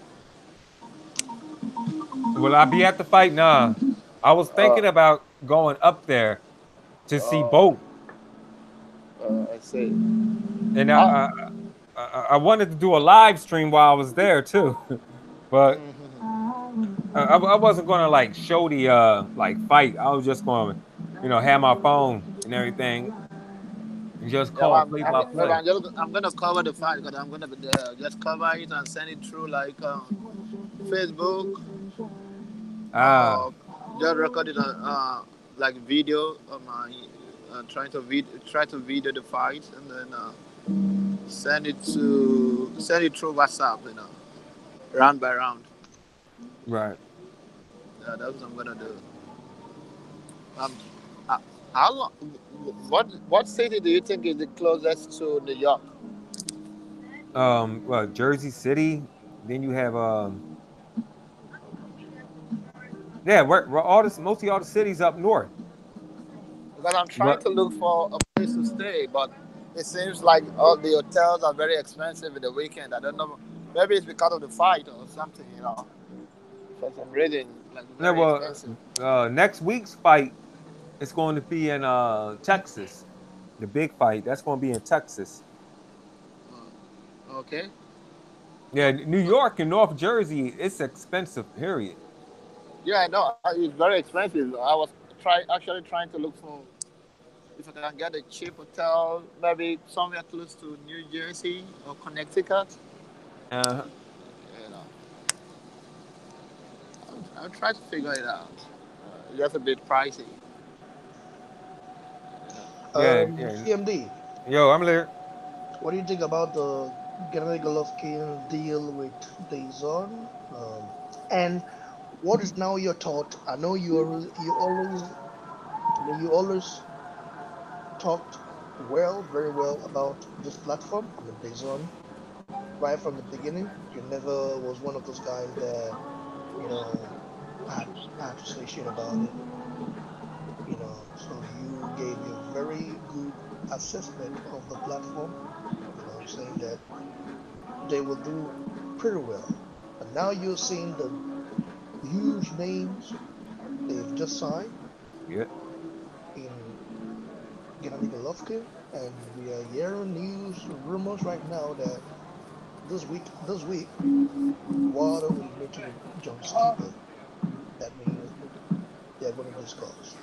Will I be at the fight? Nah, I was Uh, thinking about going up there to see uh, both, I see. and Uh, I wanted to do a live stream while I was there too, but Mhm. I wasn't gonna like show the like fight. I was just gonna, have my phone and everything and just yeah, call play by play. I'm gonna cover the fight because I'm gonna be there. Just cover it and send it through like Facebook. Ah, Just record it on like video on my try to video the fight and then send it through WhatsApp. Round by round. right. Yeah, that's what I'm gonna do. Um, uh, how long? What city do you think is the closest to New York? Well, Jersey City. Then you have yeah, where all this mostly all the cities up north. Because I'm trying But to look for a place to stay, but it seems like all the hotels are very expensive in the weekend. I don't know. Maybe it's because of the fight or something. For some reason, like yeah, very well, expensive. next week's fight is going to be in Texas. The big fight that's going to be in Texas. Okay. Yeah, New York and North Jersey, it's expensive. Period. Yeah, I know. It's very expensive. I was actually trying to look for if I can get a cheap hotel, maybe somewhere close to New Jersey or Connecticut. Uh, You know, I'll try to figure it out. It's just a bit pricey. yeah, yeah. CMD, Yo, I'm there. what do you think about the Gennady Golovkin deal with DAZN? And what is now your thought? I know you always talked very well about this platform. I mean, DAZN, right from the beginning. You never was one of those guys that you know had had to say shit about it. So you gave a very good assessment of the platform. Saying that they will do pretty well. But now you're seeing the huge names they've just signed. Yeah. in Gennady Golovkin, and we are hearing news rumors right now that this week, Wilder will be meeting with John Skipper. That means they are going to discuss.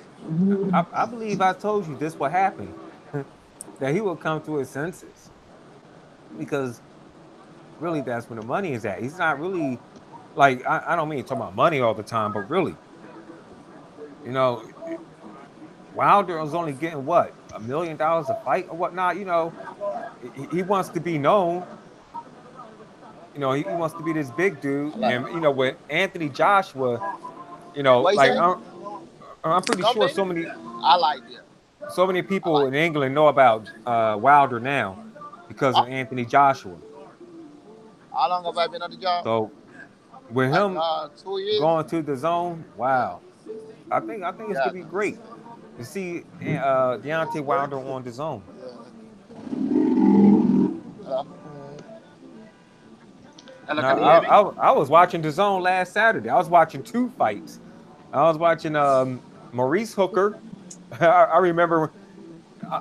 I And believe I told you this what happened. That he will come to his senses because really that's where the money is at. He's not really like I don't mean to talk about money all the time, but really, you know, Wilder is only getting what $1 million a fight or whatnot. He wants to be known. He wants to be this big dude, Like, and with Anthony Joshua, what you like say? I'm pretty sure Nothing. I like it. so many I people like in it. England know about Wilder now because of Huh? Anthony Joshua. How long have I been on the job? So with Like him 2 years. going to the zone, wow, I think it's Yeah. gonna be great to see Deontay Wilder on the zone. Hello. mm, Hello. Now Can you hear me? I was watching the zone last Saturday. I was watching two fights. I was watching Maurice Hooker. I remember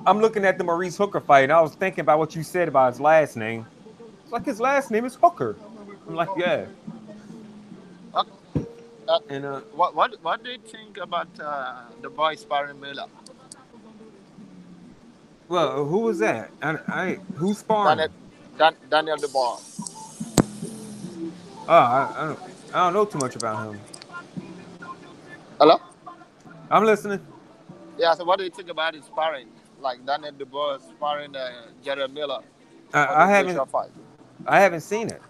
I'm looking at the Maurice Hooker fight, and I was thinking about what you said about his last name. It's like his last name is Hooker. I'm like, yeah. Uh, uh, And what do you think about the boy sparring Miller? well, who was that? I who's sparring Daniel, him? Daniel the boy. Oh, I don't know too much about him. Hello. I'm listening. Yeah. So what do you think about his sparring? Like Daniel the boy sparring Jarrell Miller for I, the I haven't Joshua fight. I haven't seen it.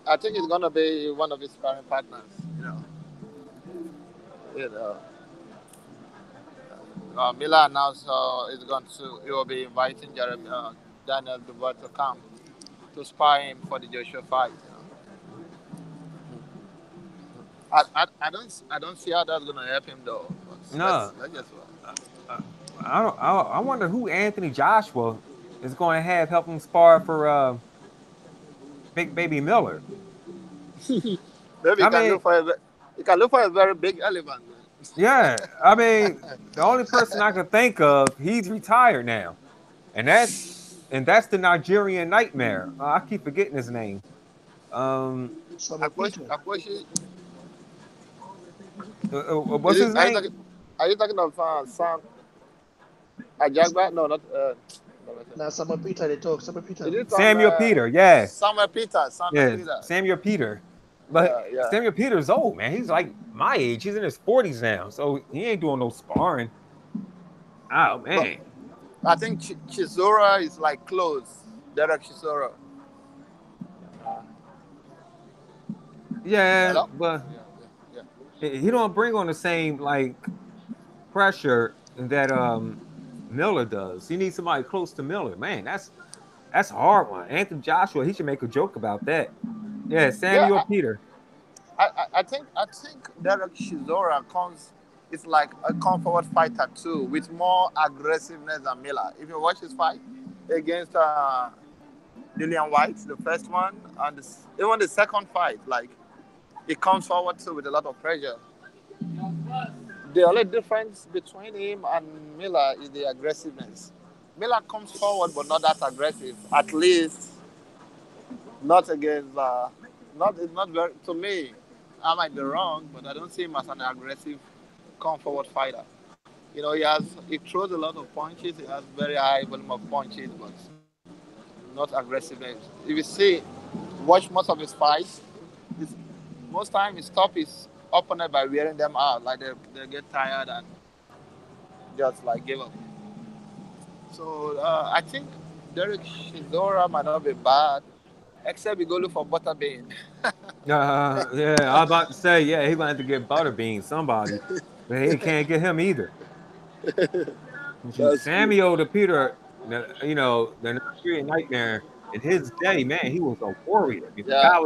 I think it's gonna be one of his sparring partners. You know. You know. Miller announced he will be inviting Daniel Dubois to come to spar him for the Joshua fight. I don't see how that's gonna help him though. But No, let's just I, I, I don't. I wonder who Anthony Joshua is going to have help him spar for Big Baby Miller. maybe I mean, you can look for a very big elephant. yeah. I mean, the only person I could think of, he's retired now, and that's the Nigerian Nightmare. I keep forgetting his name. Um, Samuel Peter. Akwashi, what's his are you name? talking? Are you talking of Sam Ajagba? No, not. No, Now Samuel Peter they talk. Samuel Peter. it is from Samuel Peter. Yeah, Samuel Peter. Samuel yeah, Peter. Samuel Peter. But Yeah, yeah. Samuel Peter's old man. He's like my age. He's in his 40s now, so he ain't doing no sparring. Oh But man. I think Chisora is like close. Derek Chisora. Yeah, Hello? but Yeah, yeah, he don't bring on the same like pressure that Miller does. He needs somebody close to Miller. Man, that's a hard one. Anthony Joshua, he should make a joke about that. Yeah, yeah. Samuel Peter. I think Derek Chisora comes. It's like a come forward fighter too, with more aggressiveness than Miller. If you watch his fight against Dillian White, the first one, and even the second fight, like he comes forward too with a lot of pressure. The only difference between him and Miller is the aggressiveness. Miller comes forward but not that aggressive. At least not against not it's not very to me. I might be wrong, but I don't see him as an aggressive come forward fighter. He throws a lot of punches, he has very high volume of punches, but not aggressiveness. If you see watch most of his fights, it's, most time he stop his opponent by wearing them out. Like they get tired and just like give up. So I think Derek Shizora might not be bad, except we go look for Butterbean. Yeah, I was about to say, yeah, he gonna have to get Butterbean, somebody, but he can't get him either. That's true. Samuel the Peter, the Nigerian Nightmare in his day, man, he was a warrior. I mean, the Yeah, guy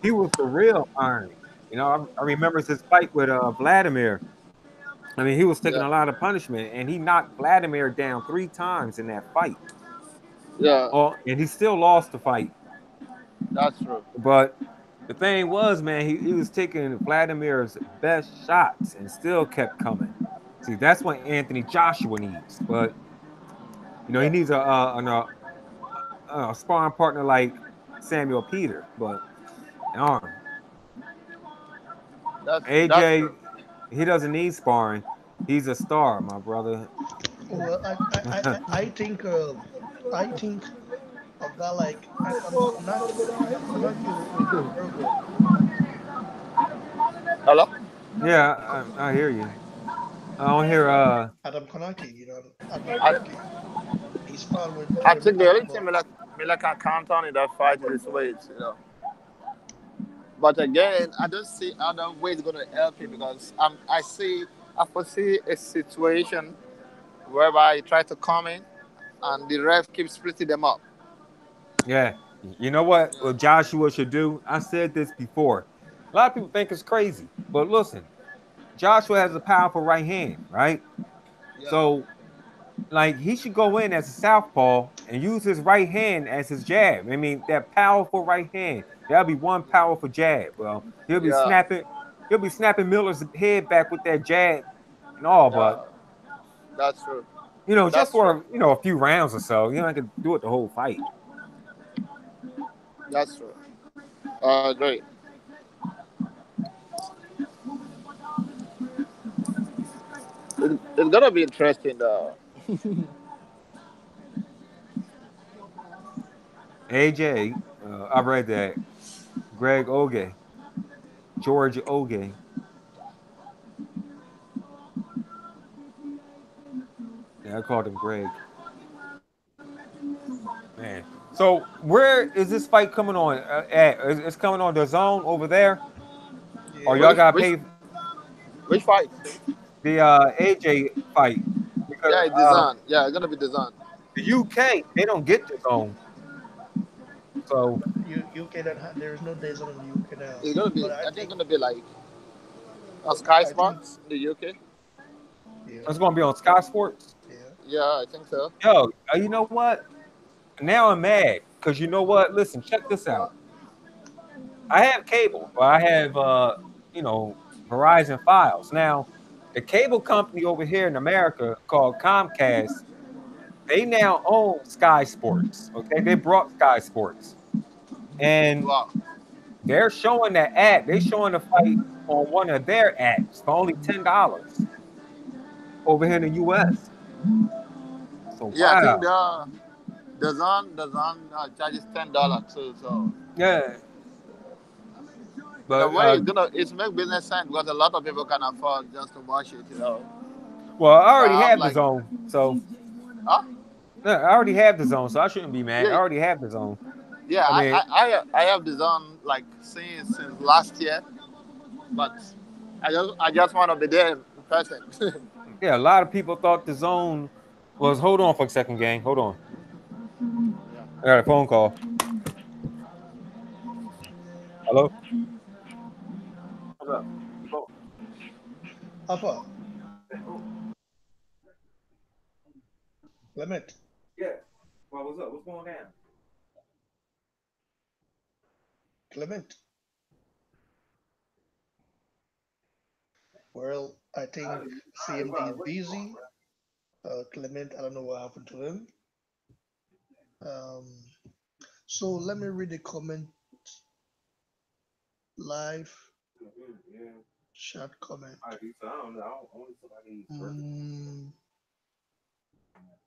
he was the real Iron. I remember his fight with Vladimir. I mean, he was taking yeah, a lot of punishment, and he knocked Vladimir down 3 times in that fight. yeah. Oh, and he still lost the fight. That's true. But The thing was, man, he was taking Vladimir's best shots and still kept coming. See, that's what Anthony Joshua needs. But he Yeah, needs a sparring partner like Samuel Peter. But darn, that's AJ, true. he doesn't need sparring. He's a star, my brother. Well, I think a guy like Adam Konaki will do very well. Hello. Yeah, I hear you. I don't hear Adam Konaki, Adam I, Konaki. He's fought with I Clemente think the only thing Italume. me like can count on in that fight is his weight. But again, I don't see how that weight going to help him because I foresee a situation whereby he try to come in and the ref keeps splitting them up. yeah. You know what? Yeah. What Joshua should do? I said this before. A lot of people think it's crazy, but listen, Joshua has a powerful right hand, right? Yeah. So, like, he should go in as a southpaw and use his right hand as his jab. I mean, that powerful right hand. That'll be one powerful jab. Well, he'll be Yeah. snapping. He'll be snapping Miller's head back with that jab and all, Yeah. but That's true. just That's true. for a few rounds or so. I could do it the whole fight. That's true. Great. It's gonna be interesting though. AJ, I read that Greg Oge, George Oge. Yeah, I called him Greg. Man. So where is this fight coming on at? It's coming on the zone over there, or Yeah. y'all Which gotta which pay which fight? the AJ fight because Yeah, it's designed. Yeah, it's gonna be designed. the UK they don't get the zone. So UK there is no days on in the UK now, It's gonna be. but I I think it's think gonna be like on Sky I think Sports in the UK. yeah, it's gonna be on Sky Sports. yeah. Yeah, I think so. Yo, you know what? Now I'm mad because you know what? Listen, check this out. I have cable, but I have you know, Verizon Files. Now, the cable company over here in America called Comcast, they now own Sky Sports. Okay, they brought Sky Sports, and Wow. they're showing that ad. They're showing the fight on one of their apps for only $10 over here in the US. So Yeah, I think wow, the zone charges $10 too. So yeah. in a But way, it's make business sense because a lot of people can afford just to watch it. well, I So already I have have the like, zone, so huh? yeah, I already have the zone, so I shouldn't be mad. I Yeah, already have the zone. yeah. I mean, I have the zone like since last year, but I just want to be there in person. yeah, a lot of people thought the zone was. Hold on for a second, gang. Hold on. Yeah. I got a phone call. Hello. What's up? Oh, Alpha, Clement, yeah. Well, what's up? What's going down? Clement. Well, I think CMD is busy. Clement, I don't know what happened to him. Um, so let me read the comment live Yeah. chat comment. I do. So I don't know. I don't only somebody perfect. Mm,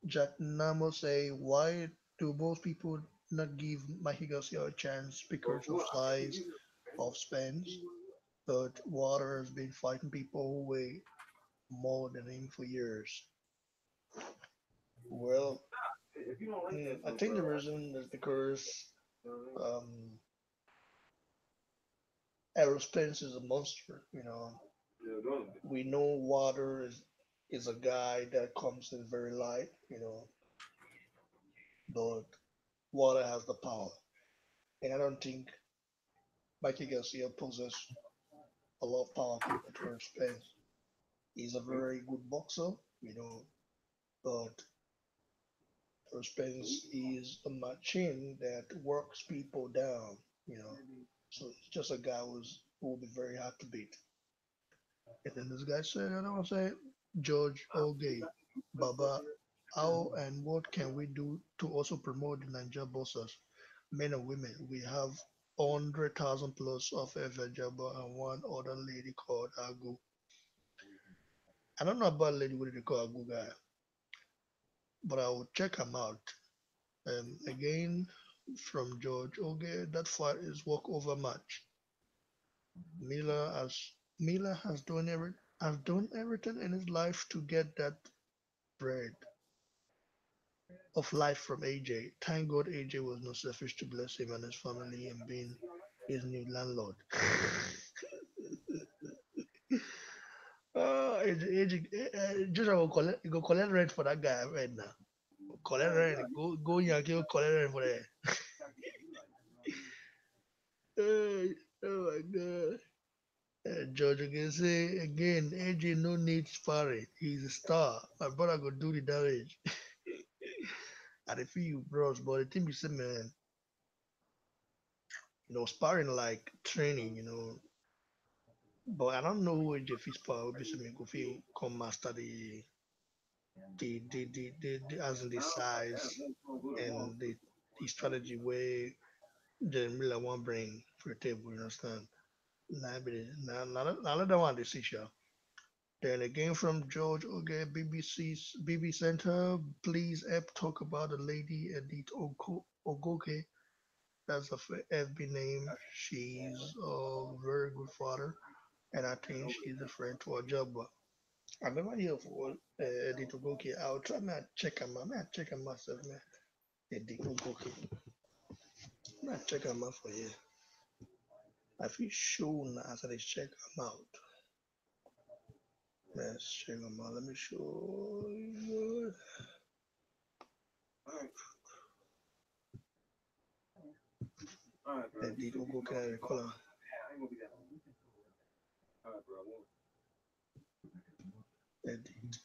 Jack Namo say, why do most people not give Mikey Garcia a chance because of size of spans? But Water has been fighting people who weigh more than him for years. Well, If you don't like that, I so think bro, the reason is because you know what um, Errol Spence is a monster. I mean? Yeah, don't. We know Water is a guy that comes in very light. But Water has the power, and I don't think Mikey Garcia possesses a lot of power compared to Errol Spence. He's a very good boxer, but Errol Spence is a machine that works people down. So it's just a guy who will be very hard to beat. And then this guy said, I don't want to say, George Oge, Baba, how and what can we do to also promote the Niger bosses, men and women? We have 100,000 plus of Evajaba and one other lady called Agu. I don't know about lady what they call Agu guy, but I will check him out. Again, from George Oge, that fight is walkover match. Miller has Miller has done everything in his life to get that bread of life from AJ. Thank God AJ was not selfish to bless him and his family and being his new landlord. AJ, just go collect rent for that guy right now. Collect rent. Go Yankee, go collect rent for that. Oh my God. George again say again, AJ no need sparring. He's a star. My brother go do the damage. I dey feel you, bros, but the thing be say, man, sparring like training, But I don't know who AJ fit spar. Obviously, me go feel come master the as in the size and the strategy way the Miller want bring for the table. You understand? Now that one decision. Then again from George Oge, BBC's BB Center, please help talk about the lady Edith Ogoke. That's a FB name. She's a very good father, and I think she's a friend to Ajaba. I never hear of Edith Ogoke. I'll try to check him out. Man, check him myself, man. Edith Ogoke. Man, check him out for you. I feel sure now as I check him out. Let's check him out. Let me show you. Edith Ogoke, I recall her. Edith.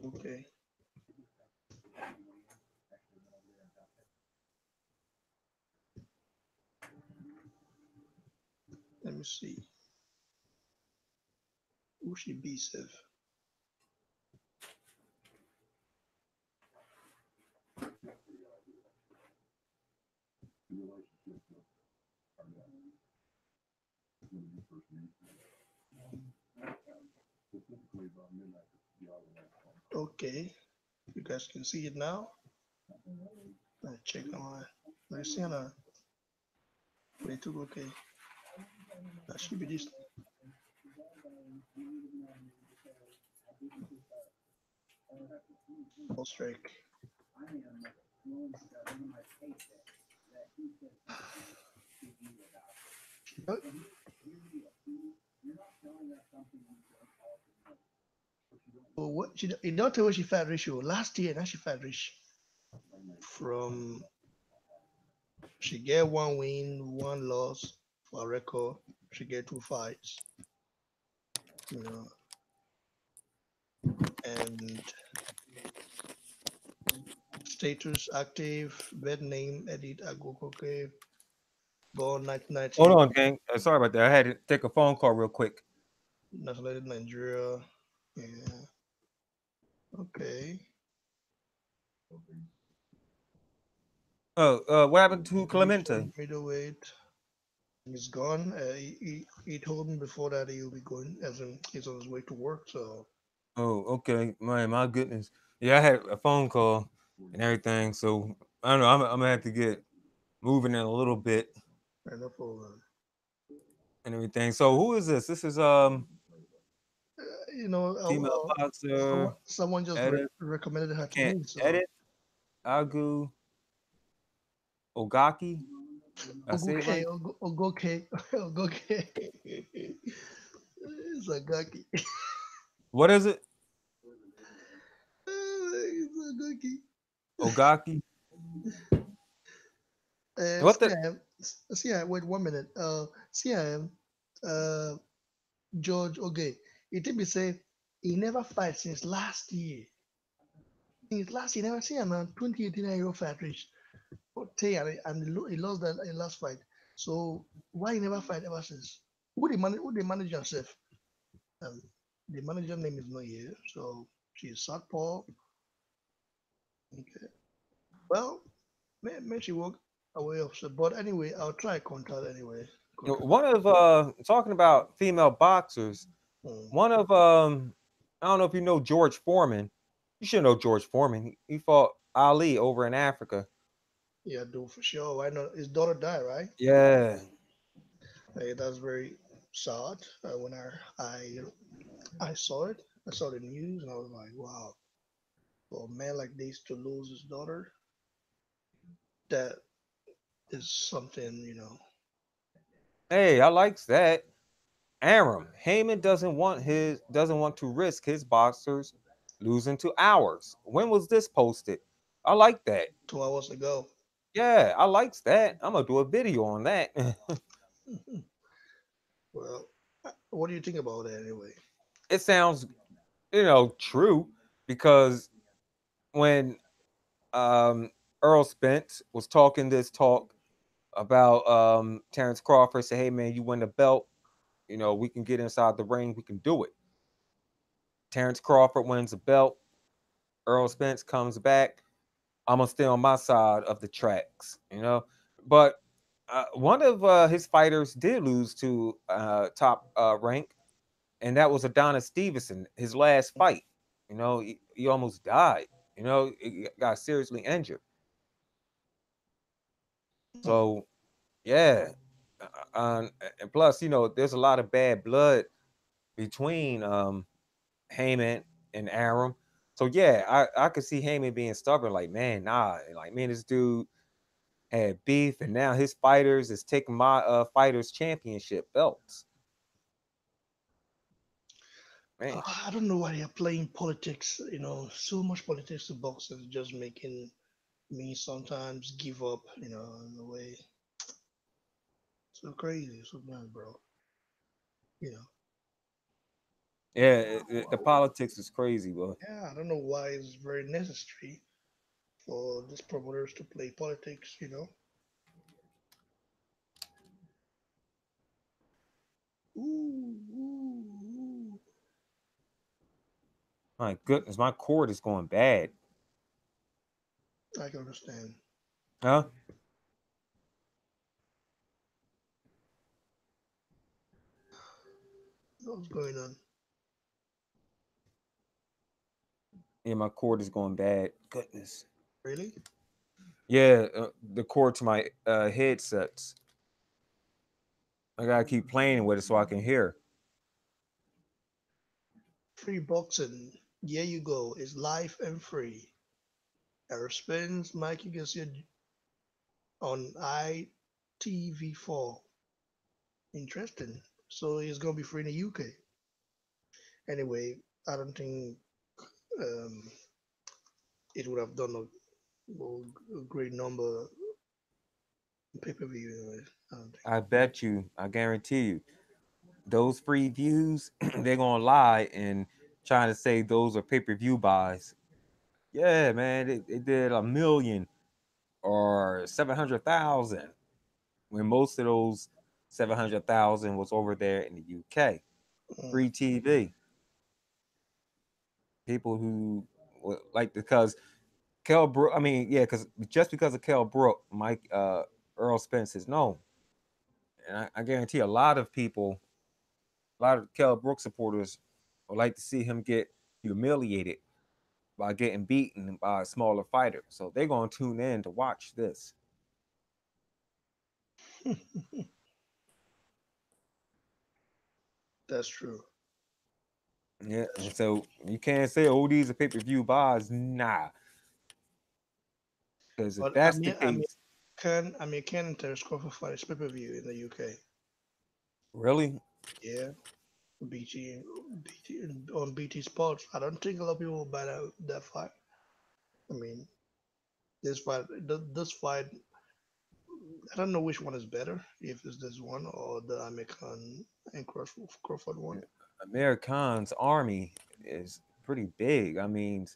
Okay. Let me see. Who she be, Seth? Okay. You guys can see it now. Let's check on let's see on wait to okay. That should be this ball strike. But, but what she it don't tell what she fight ratio. Last year now she fight rich from she get one win, one loss for a record. She get two fights. You know, and status active, bed name edit Agokoke, born Hold 1990, on, gang. Sorry about that. I had to take a phone call real quick. nationality Nigeria. Yeah. Okay. Oh, what happened to Clemente? Middleweight. He's gone. He told me before that he'll be going, as in he's on his way to work. So Oh, okay. My goodness. Yeah, I had a phone call and everything. So I don't know. I'm gonna have to get moving in a little bit no problem. and everything. So who is this? This is You know, female boxer. someone just Edit. recommended I her to can't me. So edit. Agu Ogaki. I say it Ogoke, right. Ogoke, Ogoke. It's a gaki. What is it? It's a gaki. Ogaki. What the? Wait 1 minute. CM, uh, George, okay. It did be say he never fight since last year. His last he never seen him man. 2018 fight reach. And he lost that last fight. So why he never fight ever since? Who the manager himself? Um, the manager name is not here. So she's Southpaw. Okay. Well, may she walk away of so but anyway, I'll try contact anyway. One of talking about female boxers, Hmm. one of I don't know if you know George Foreman. You should know George Foreman. He fought Ali over in Africa. Yeah, do for sure. Why not? His daughter died, right? Yeah. Hey, that's very sad. When I saw it, I saw the news, and I was like, wow, for a man like this to lose his daughter, that is something, Hey, I likes that. Aram Heyman doesn't want to risk his boxers losing to ours. When was this posted? I like that. 2 hours ago. Yeah, I likes that. I'm gonna do a video on that. Well, what do you think about that anyway? It sounds, true because when um Earl Spence was talking this talk about Terrence Crawford, say, hey man, you win the belt, we can get inside the ring, we can do it. Terrence Crawford wins the belt, Earl Spence comes back. I'm gonna stay on my side of the tracks. But one of his fighters did lose to top rank, and that was Adonis Stevenson. His last fight, he almost died. He got seriously injured. Hmm. So yeah, and plus, there's a lot of bad blood between Heyman and Aram. So yeah, I could see Heyman being stubborn, like, man, nah, like, man, this dude had beef, and now his fighters is taking my fighters championship belts. Man, I don't know why they're playing politics. So much politics to boxing is just making me sometimes give up. In a way, so crazy sometimes, bro. You know, yeah, the politics is crazy, boy. yeah, I don't know why it's very necessary for these promoters to play politics. Ooh, ooh, ooh. My goodness, my cord is going bad. I can understand. Huh? What's going on? Yeah, my cord is going bad. Goodness. Really? Yeah, the cord to my headsets. I gotta keep playing with it so I can hear. Free boxing. Here you go. It's live and free. Aerospins, Mike, you can see it on ITV4. Interesting. So it's gonna be free in the UK. Anyway, I don't think um, it would have done a great number pay per view. Anyway, I don't think. I bet you, I guarantee you, those free views, they're gonna lie and trying to say those are pay-per-view buys. Yeah, man, they did 1 million or 700,000 when most of those 700,000 was over there in the UK. Mm. Free TV. People who like because Kell Brook. I mean, yeah, because just because of Kell Brook, Mike Earl Spence is known, and I guarantee a lot of Kell Brook supporters would like to see him get humiliated by getting beaten by a smaller fighter. So they're gonna tune in to watch this. That's true. Yeah, That's and true. so you can't say, "Oh, these are pay-per-view buys." Nah, because if But that's the case, Can Terence Crawford fight his pay per view in the UK? really, Yeah, BT on BT Sports. I don't think a lot of people will buy that fight. I mean, this fight, I don't know which one is better, if it's this one or the American and Crawford one. American's army is pretty big. I mean,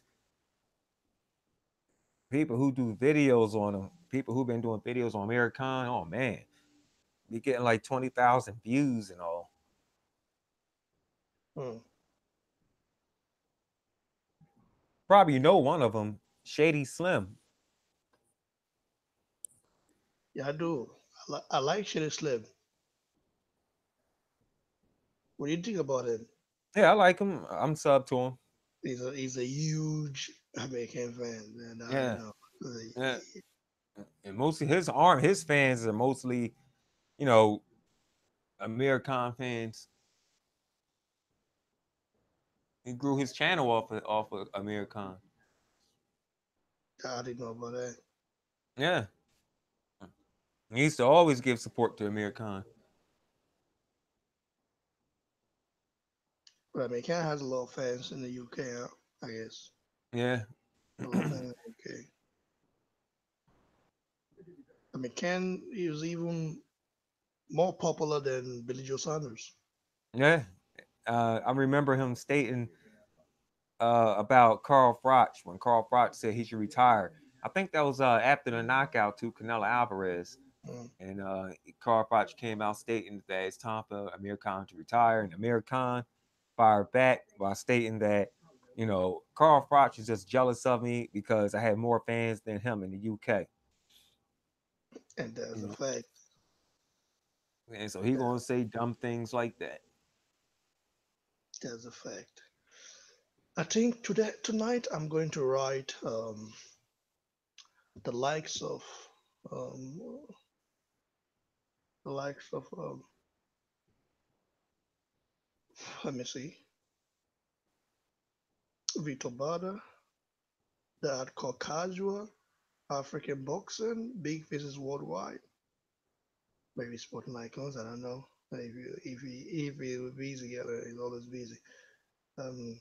people who do videos on them, people who've been doing videos on American, oh man, be getting like 20,000 views and all. Hmm. Probably know one of them, Shady Slim. Yeah, I do. I like Shitty Slim. What do you think about him? Yeah, I like him. I'm sub to him. He's a huge American fan, and I Yeah, know. yeah. And mostly his fans are mostly, you know, American fans. He grew his channel off of American. I didn't know about that. Yeah, he used to always give support to American. But American has a lot of fans in the UK, I guess. Yeah. A lot of fans in the UK. American is even more popular than Billy Joe Saunders. Yeah. I remember him stating about Carl Froch when Carl Froch said he should retire. I think that was after the knockout to Canelo Alvarez. Mm. And Carl Froch came out stating that it's time for Amir Khan to retire. And Amir Khan fired back by stating that, Carl Froch is just jealous of me because I had more fans than him in the UK. And that's You a know, fact. and so he gonna say dumb things like that. That's a fact. I think tonight I'm going to write the likes of um, the likes of let me see, Vito Bada, the hardcore casual, African boxing, big faces worldwide, maybe sporting icons. I don't know. If he was busy, yeah, he's always busy. Um,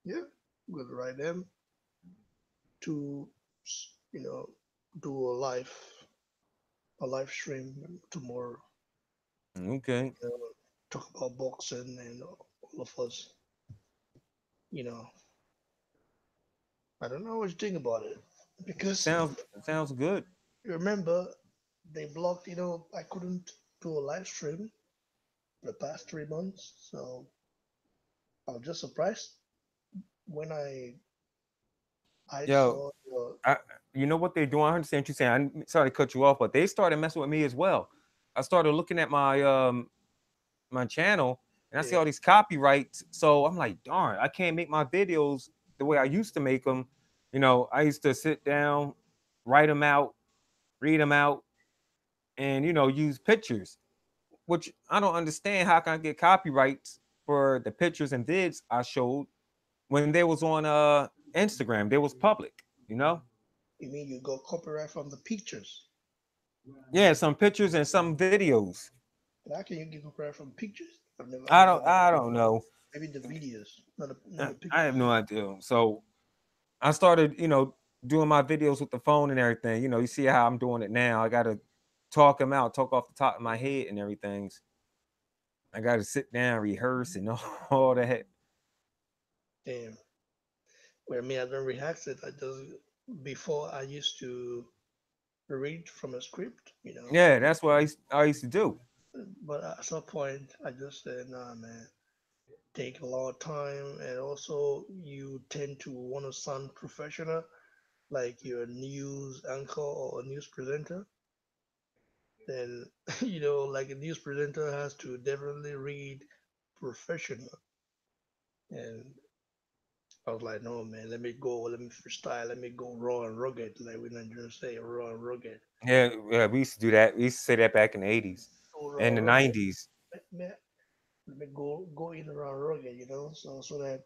yeah, we'll write them to you know do a live stream tomorrow. Okay. Talk about boxing and all of us. You know, I don't know what you think about it because Sounds good. you remember they blocked. I couldn't do a live stream for the past 3 months, so I was just surprised when I Yo, saw your I, you know what they're doing? I understand what you're saying. I'm sorry to cut you off, but they started messing with me as well. I started looking at my channel and I see yeah. all these copyrights. So I'm like, darn, I can't make my videos the way I used to make them. I used to sit down, write them out, read them out, and use pictures. Which I don't understand. How can I get copyrights for the pictures and vids I showed when they was on Instagram? They was public. You mean you got copyright from the pictures? Yeah, some pictures and some videos. But how can you get copyright from pictures? I've I never don't heard I that. don't know. Maybe the videos, not I the I have no pictures. idea. So I started, doing my videos with the phone and everything. You see how I'm doing it now. I gotta talk them out, talk off the top of my head and everything. I gotta sit down, rehearse, and all that. Damn. Where me, I don't rehearse it. I just before I used to read from a script, Yeah, that's what I used to do. but at some point I just said, nah, man, take a lot of time, and also you tend to want to sound professional, like you're a news anchor or a news presenter. Then like a news presenter has to definitely read professional. And I was like, no, man, let me freestyle, let me go raw and rugged, like we Nigerians say, raw and rugged. Yeah, yeah, we used to do that. We used to say that back in the 80s So raw and the and rugged, 90s. let me go in raw and rugged, so that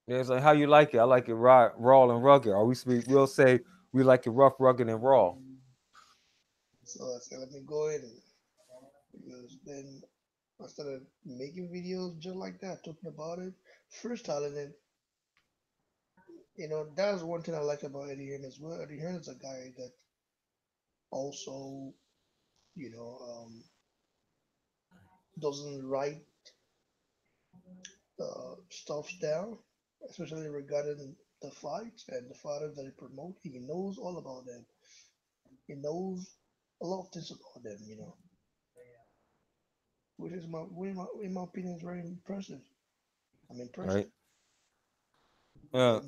Yeah, it's like how you like it. I like it raw and rugged. Or we'll say we like it rough, rugged, and raw. so I said, let me go in because then I started making videos just like that, talking about it, freestyling it. That's one thing I like about Eddie Hearn as well. Eddie Hearn is a guy that also, you know, doesn't write stuff down, especially regarding the fights and the fighters that he promote. He knows all about them. He knows a lot of things about them, which is in my opinion, is very impressive. I'm impressed. right? Uh,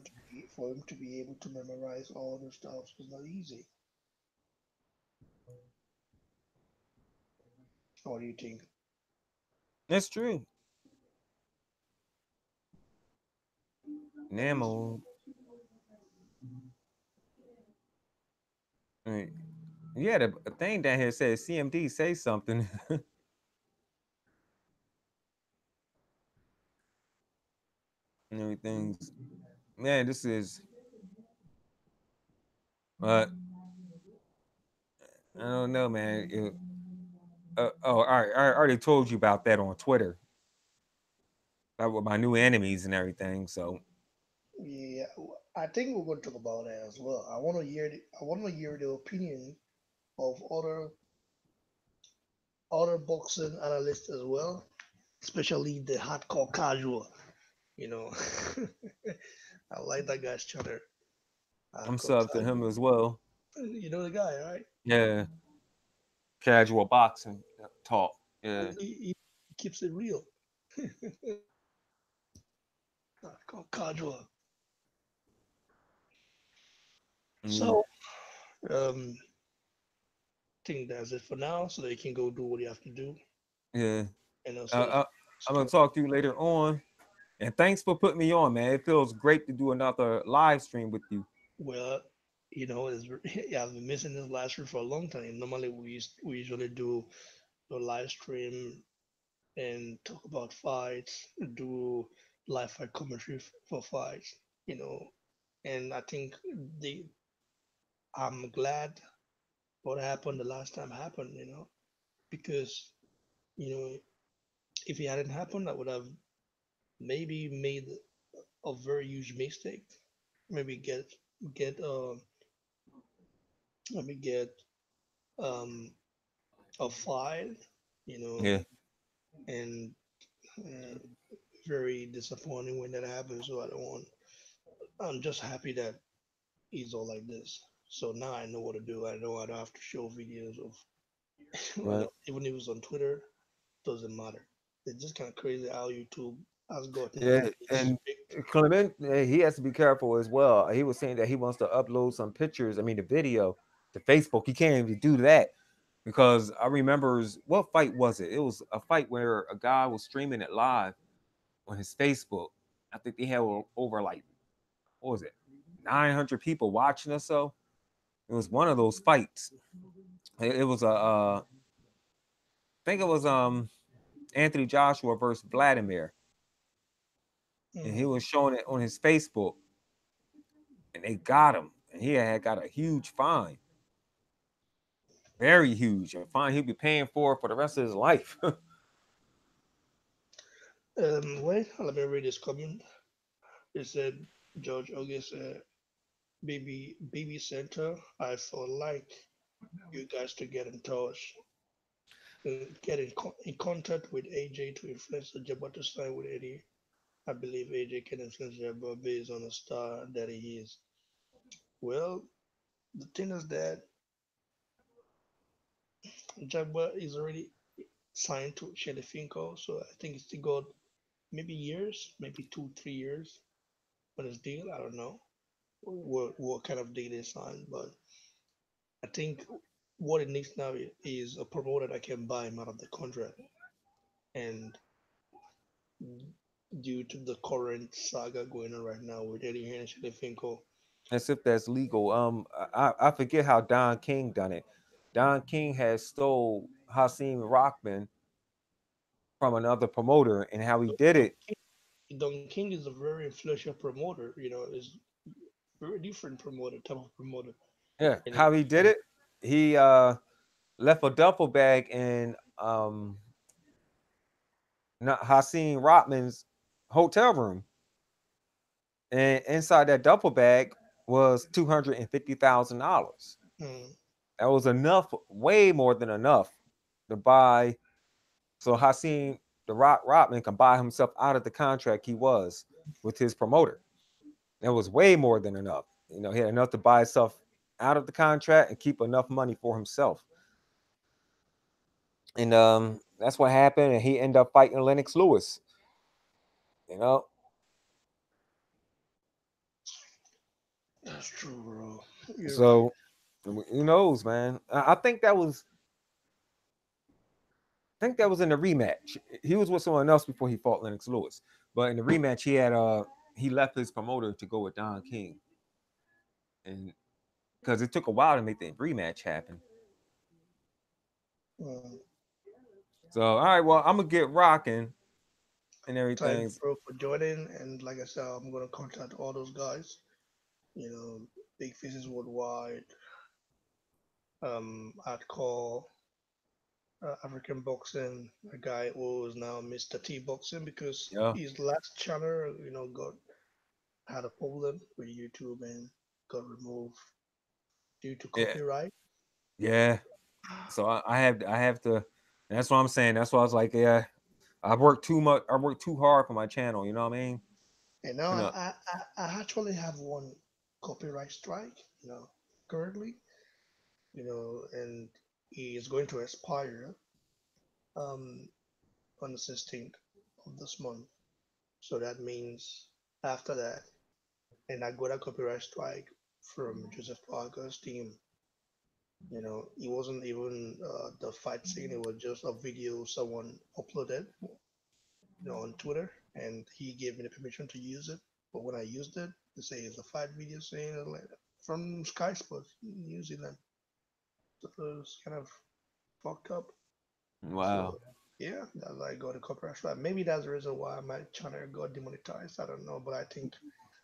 For him to be able to memorize all the stuff is not easy. What do you think? that's true. That is, Namo. Right. Yeah, the thing down here says CMD say something. And everything's man. This is uh I don't know, man. Oh, all right. I already told you about that on Twitter. About with my new enemies and everything. So yeah. I think we're going to talk about that as well. I want to hear the opinion of other boxing analysts as well, especially the hardcore casual. You know, I like that guy's chatter. I'm Hardcore sub to him casual. as well. You know the guy, right? Yeah, casual boxing talk. Yeah. He keeps it real. Hardcore casual. Mm, So, um, think that's it for now, so that you can go do what you have to do, yeah. and Uh, also uh, I'm gonna start. talk to you later on. And thanks for putting me on, man. It feels great to do another live stream with you. Well, yeah, I've been missing this live stream for a long time. Normally, we usually do a live stream and talk about fights, do live fight commentary for fights, you know. And I think the I'm glad what happened the last time happened, because you know if it hadn't happened, I would have maybe made a very huge mistake. Maybe get maybe get um a file, you know, Yeah, and uh, very disappointing when that happens. So I don't want. I'm just happy that he's all like this. So now I know what to do. I know I don't have to show videos of right. even if it's on Twitter, doesn't matter. It's just kind of crazy how YouTube has gotten Yeah, this and strict. Clement, he has to be careful as well. He was saying that he wants to upload some pictures. I mean, the video to Facebook. He can't even do that because I remembers what fight was it? It was a fight where a guy was streaming it live on his Facebook. I think they had over like what was it, 900 people watching or so. It was one of those fights. It was I think it was Anthony Joshua versus Vladimir, and he Mm. was showing it on his Facebook, and they got him, and he had got a huge fine, very huge, a fine he'll be paying for the rest of his life. Wait, let me read this comment. It said George August, baby center. I felt like you guys to get in touch, get in contact with AJ to influence the Jabba to sign with Eddie. I believe AJ can influence Jabba based on the star that he is. Well, the thing is that Jabba is already signed to Shelly Finkel, so I think it's still got maybe years, maybe 2, 3 years on his deal. I don't know what kind of deal they signed, but I think what it needs now is a promoter that can buy him out of the contract. And due to the current saga going on right now with Eddie Hearn and Shelly Finkel, As if that's legal. I forget how Don King done it. Don King has stole Hasim Rockman from another promoter, and how he did Don it. Don King is a very influential promoter. Is very different promoter, type of promoter. Yeah, You know, how he did it. He left a duffel bag in not Hasim Rockman's hotel room, and inside that duffel bag was $250,000. mm, That was enough, way more than enough, to buy. So the Rockman can buy himself out of the contract he was with his promoter. That was way more than enough. You know, he had enough to buy himself out of the contract and keep enough money for himself. And that's what happened. And he ended up fighting Lennox Lewis. You know, That's true, bro. You're right. so who knows, man? I think that was. I think that was in the rematch. He was with someone else before he fought Lennox Lewis. But in the rematch, he left his promoter to go with Don King, and because it took a while to make the rematch happen. Mm. So all right, well I'm gonna get rocking and Thanks, everything. bro, for joining. And like I said, I'm gonna contact all those guys. You know, Big Faces Worldwide. I'd call African Boxing, a guy who is now Mr. T Boxing because Yeah, his last channel, got had a problem with YouTube and got removed due to yeah, copyright. yeah. So I have to. That's what I'm saying. That's why I was like, yeah, I worked too much. I worked too hard for my channel. You know what I mean? And now You know, I actually have one copyright strike, currently, and he is going to expire um, on the 16th of this month. So that means after that, and I got a copyright strike from Joseph Parker's team. It wasn't even the fight scene, it was just a video someone uploaded, on Twitter, and he gave me the permission to use it. But when I used it, they say it's a fight video saying like, from Sky Sports, New Zealand. So it was kind of fucked up. wow. So yeah, that's why I got a copyright strike. Maybe that's the reason why my channel got demonetized. I don't know, but I think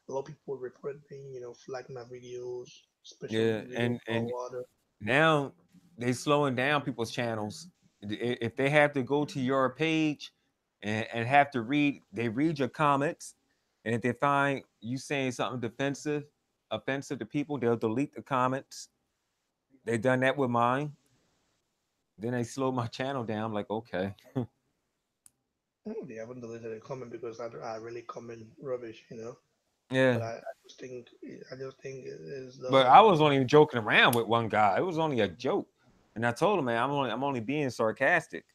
a lot of people reported me, flagging my videos, especially Yeah, the video and for water. now they slowing down people's channels. If they have to go to your page and have to they read your comments, and if they find you saying something offensive to people, they'll delete the comments. They done that with mine. Then they slowed my channel down. I'm like, okay, They haven't deleted a comment because I really comment rubbish. yeah. But I just think it is But I the was only joking around with one guy. It was only a joke, and I told him, man, I'm only being sarcastic.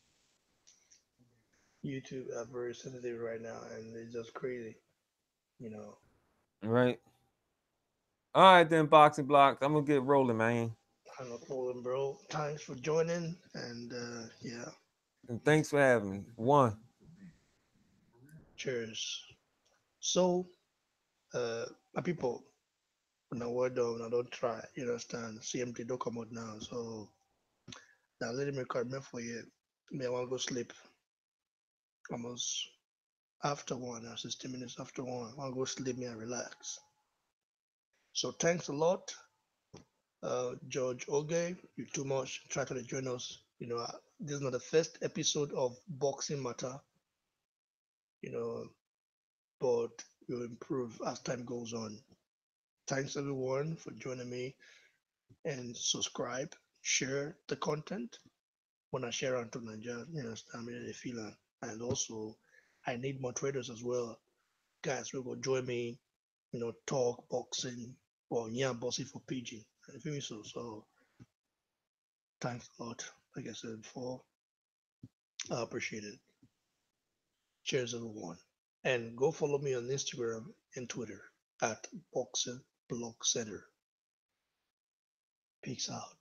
YouTube are very sensitive right now, and it's just crazy. You know, Right. All right, then boxing blocks. I'm gonna get rolling, man. I no problem, bro. Thanks for joining, and yeah, And thanks for having me. One. cheers. So, my people, now we're done. I don't try. You understand? CMT don't come out now, so now let me record me for you. Me, I want to go sleep. Almost after one, 60 minutes after one. I want to go sleep me and relax. So thanks a lot, George Oge. You too much. Try to join us. This is not the first episode of Boxing Matter. You know, but we'll improve as time goes on. Thanks everyone for joining me and subscribe, share the content. When I share onto Nigeria, I mean the feeling. And also I need more traders as well. Guys will go join me, talk boxing or yeah boxing for Pidgin. You feel me? So thanks a lot. Like I said before, I appreciate it. Cheers everyone. And go follow me on Instagram and Twitter at Boxing Blog Center. Peace out.